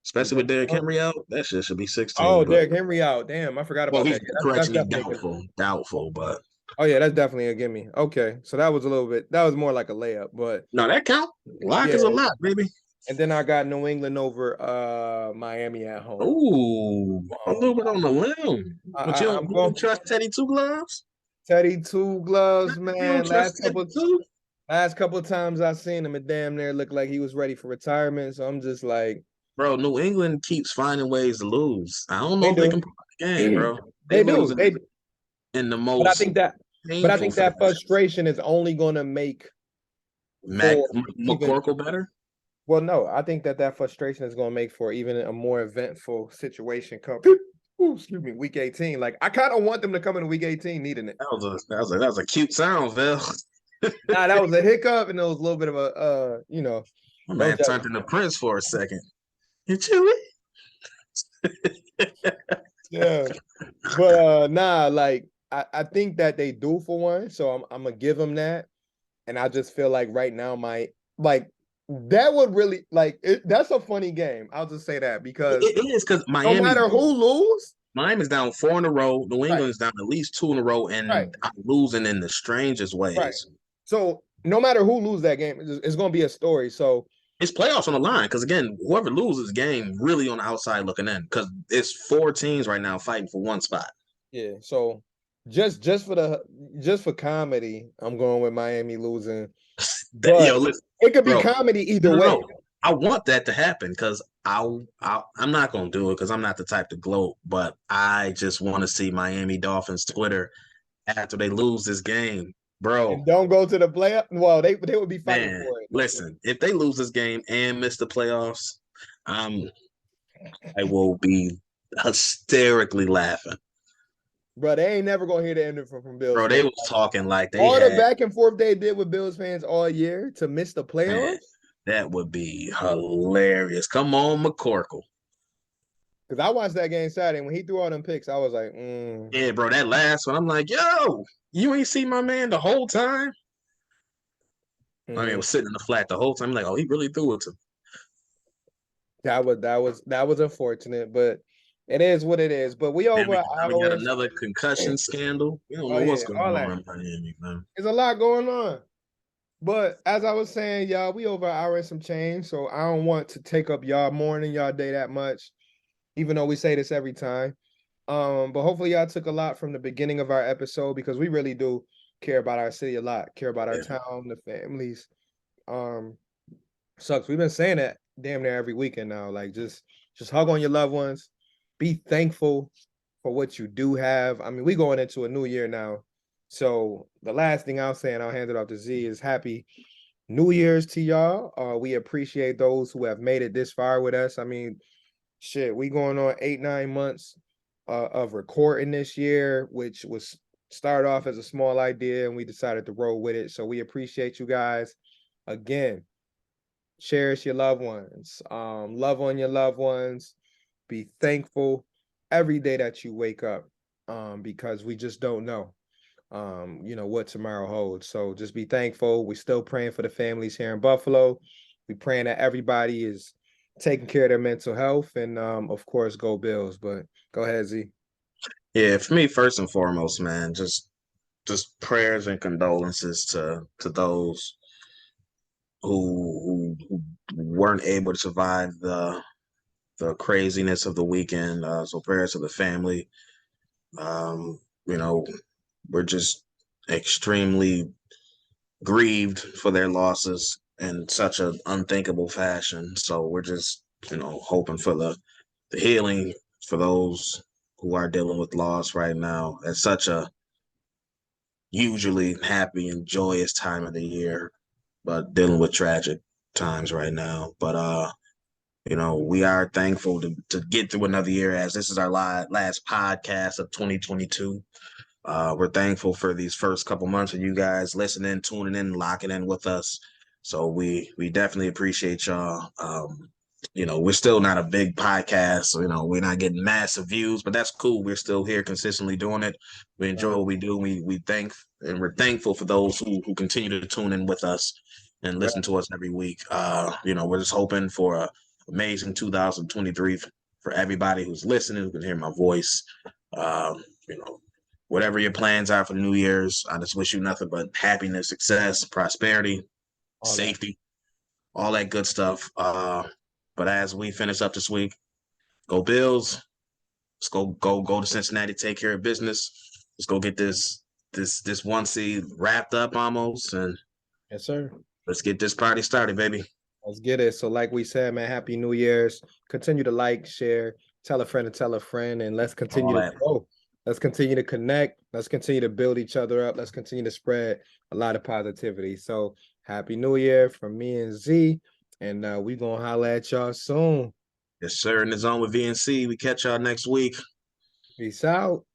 Speaker 2: Especially with Derrick Henry out. That shit should be 16.
Speaker 1: oh,
Speaker 2: But
Speaker 1: Derrick Henry out. Damn, I forgot
Speaker 2: well,
Speaker 1: about
Speaker 2: he's
Speaker 1: that. Yeah, that's
Speaker 2: correction, he's
Speaker 1: definitely a gimme.
Speaker 2: doubtful. Doubtful, but
Speaker 1: Oh yeah, that's definitely a gimme. Okay, so that was a little bit. That was more like a layup, but
Speaker 2: no, that count. Lock
Speaker 1: yeah.
Speaker 2: is a lot, baby.
Speaker 1: And then I got New England over Miami at home.
Speaker 2: Ooh, a little
Speaker 1: Um,
Speaker 2: bit on the limb. But
Speaker 1: I'm
Speaker 2: you don't
Speaker 1: going
Speaker 2: trust Teddy Two Gloves?
Speaker 1: Teddy Two Gloves,
Speaker 2: You don't
Speaker 1: man.
Speaker 2: trust Teddy Two?
Speaker 1: Last couple of times I seen him, it damn near looked like he was ready for retirement. So I'm just like,
Speaker 2: Bro, New England keeps finding ways to lose. I don't know
Speaker 1: they
Speaker 2: if they
Speaker 1: do,
Speaker 2: can play the game, bro. They
Speaker 1: they do,
Speaker 2: losing
Speaker 1: they.
Speaker 2: in the
Speaker 1: But I
Speaker 2: most
Speaker 1: think that,
Speaker 2: painful fashion.
Speaker 1: frustration is only going to make
Speaker 2: Mac
Speaker 1: for even.
Speaker 2: McCorkle better?
Speaker 1: Well, no, I think that frustration is going to make for even a more eventful situation come. Ooh, excuse me, week 18. Like I kind of want them to come in week 18 needing it.
Speaker 2: That was a cute sound, Phil.
Speaker 1: Nah, that was a hiccup, and it was a little bit of a
Speaker 2: My
Speaker 1: don't
Speaker 2: man
Speaker 1: judge
Speaker 2: turned into Prince for a second. You chilly?
Speaker 1: yeah. But nah, like I think that they do for one. So I'm gonna give them that. And I just feel like right now my like that would really that's a funny game. I'll just say that because
Speaker 2: It is because
Speaker 1: no matter who lose,
Speaker 2: Miami's down 4 in a row. New
Speaker 1: right,
Speaker 2: England's down at least 2 in a row,
Speaker 1: right,
Speaker 2: and I'm losing in the strangest
Speaker 1: right.
Speaker 2: ways.
Speaker 1: So no matter who lose that game, it's gonna be a story. So
Speaker 2: It's playoffs on the line because again, whoever loses game really on the outside looking in because it's 4 teams right now fighting for one spot.
Speaker 1: yeah, so just for comedy, I'm going with Miami losing. But
Speaker 2: Listen,
Speaker 1: it could be
Speaker 2: bro.
Speaker 1: comedy either
Speaker 2: No, no,
Speaker 1: way.
Speaker 2: no. I want that to happen because I'm not gonna do it because I'm not the type to gloat, but I just want to see Miami Dolphins Twitter after they lose this game, bro.
Speaker 1: And don't go to the playoff. Well, they would be fighting
Speaker 2: Man,
Speaker 1: for it.
Speaker 2: listen, if they lose this game and miss the playoffs, um, I will be hysterically laughing.
Speaker 1: Bro, they ain't never gonna hear the end from Bills
Speaker 2: Bro, they
Speaker 1: fans.
Speaker 2: was talking like they
Speaker 1: All the
Speaker 2: had,
Speaker 1: back and forth they did with Bills fans all year to miss the
Speaker 2: man,
Speaker 1: playoffs.
Speaker 2: that would be hilarious. Come on, McCorkle.
Speaker 1: Because I watched that game Saturday. When he threw all them picks, I was like,
Speaker 2: Yeah, bro, that last one, I'm like, yo, you ain't see my man the whole time? My man
Speaker 1: mm.
Speaker 2: was sitting in the flat the whole time. I'm like, oh, he really threw it to me.
Speaker 1: That was unfortunate, but it is what it is. But we
Speaker 2: Man,
Speaker 1: over
Speaker 2: we
Speaker 1: an
Speaker 2: probably got
Speaker 1: hour.
Speaker 2: another concussion scandal. We don't
Speaker 1: Oh
Speaker 2: know what's
Speaker 1: yeah,
Speaker 2: going
Speaker 1: all
Speaker 2: on
Speaker 1: that.
Speaker 2: in Miami, man.
Speaker 1: There's a lot going on. But as I was saying, y'all, we over an hour and some change. So I don't want to take up y'all morning, y'all day that much, even though we say this every time. But hopefully y'all took a lot from the beginning of our episode because we really do care about our city a lot, care about our
Speaker 2: Yeah.
Speaker 1: town, the families. Um, Sucks. We've been saying that damn near every weekend now. Like just hug on your loved ones, be thankful for what you do have. I mean, we going into a new year now. So the last thing I'll say, and I'll hand it off to Z, is happy New Year's to y'all. We appreciate those who have made it this far with us. I mean, shit, we going on 8-9 months of recording this year, which was started off as a small idea, and we decided to roll with it. So we appreciate you guys. Again, cherish your loved ones. Love on your loved ones. Be thankful. every day that you wake up, because we just don't know, what tomorrow holds. So just be thankful. We're still praying for the families here in Buffalo. We praying that everybody is taking care of their mental health, and of course, go Bills. But go ahead, Z.
Speaker 2: Yeah, for me, first and foremost, man, just prayers and condolences to those who weren't able to survive the craziness of the weekend. So prayers to the family. You know, we're just extremely grieved for their losses in such an unthinkable fashion. So we're just, hoping for the healing for those who are dealing with loss right now at such a usually happy and joyous time of the year, but dealing with tragic times right now. But we are thankful to get through another year, as this is our last podcast of 2022. We're thankful for these first couple months of you guys listening, tuning in, locking in with us. So we definitely appreciate y'all. We're still not a big podcast, so we're not getting massive views, but that's cool. We're still here consistently doing it. We enjoy what we do. We're thankful for those who continue to tune in with us and listen to us every week. We're just hoping for a amazing 2023 for everybody who's listening, who can hear my voice. You know, whatever your plans are for New Year's, I just wish you nothing but happiness, success, prosperity,
Speaker 1: All that.
Speaker 2: safety, all that good stuff. But as we finish up this week, go Bills. Let's go to Cincinnati, take care of business. Let's go get this one seed wrapped up almost, and
Speaker 1: Yes, sir.
Speaker 2: let's get this party started, baby.
Speaker 1: Let's get it. So, like we said, man, happy New Year's. Continue to like, share, tell a friend to tell a friend, and let's continue
Speaker 2: All
Speaker 1: to
Speaker 2: that.
Speaker 1: grow. Let's continue to connect. Let's continue to build each other up. Let's continue to spread a lot of positivity. So, happy New Year from me and Z, and we gonna holla at y'all soon.
Speaker 2: Yes, sir. In the zone with VNC. We catch y'all next week.
Speaker 1: Peace out.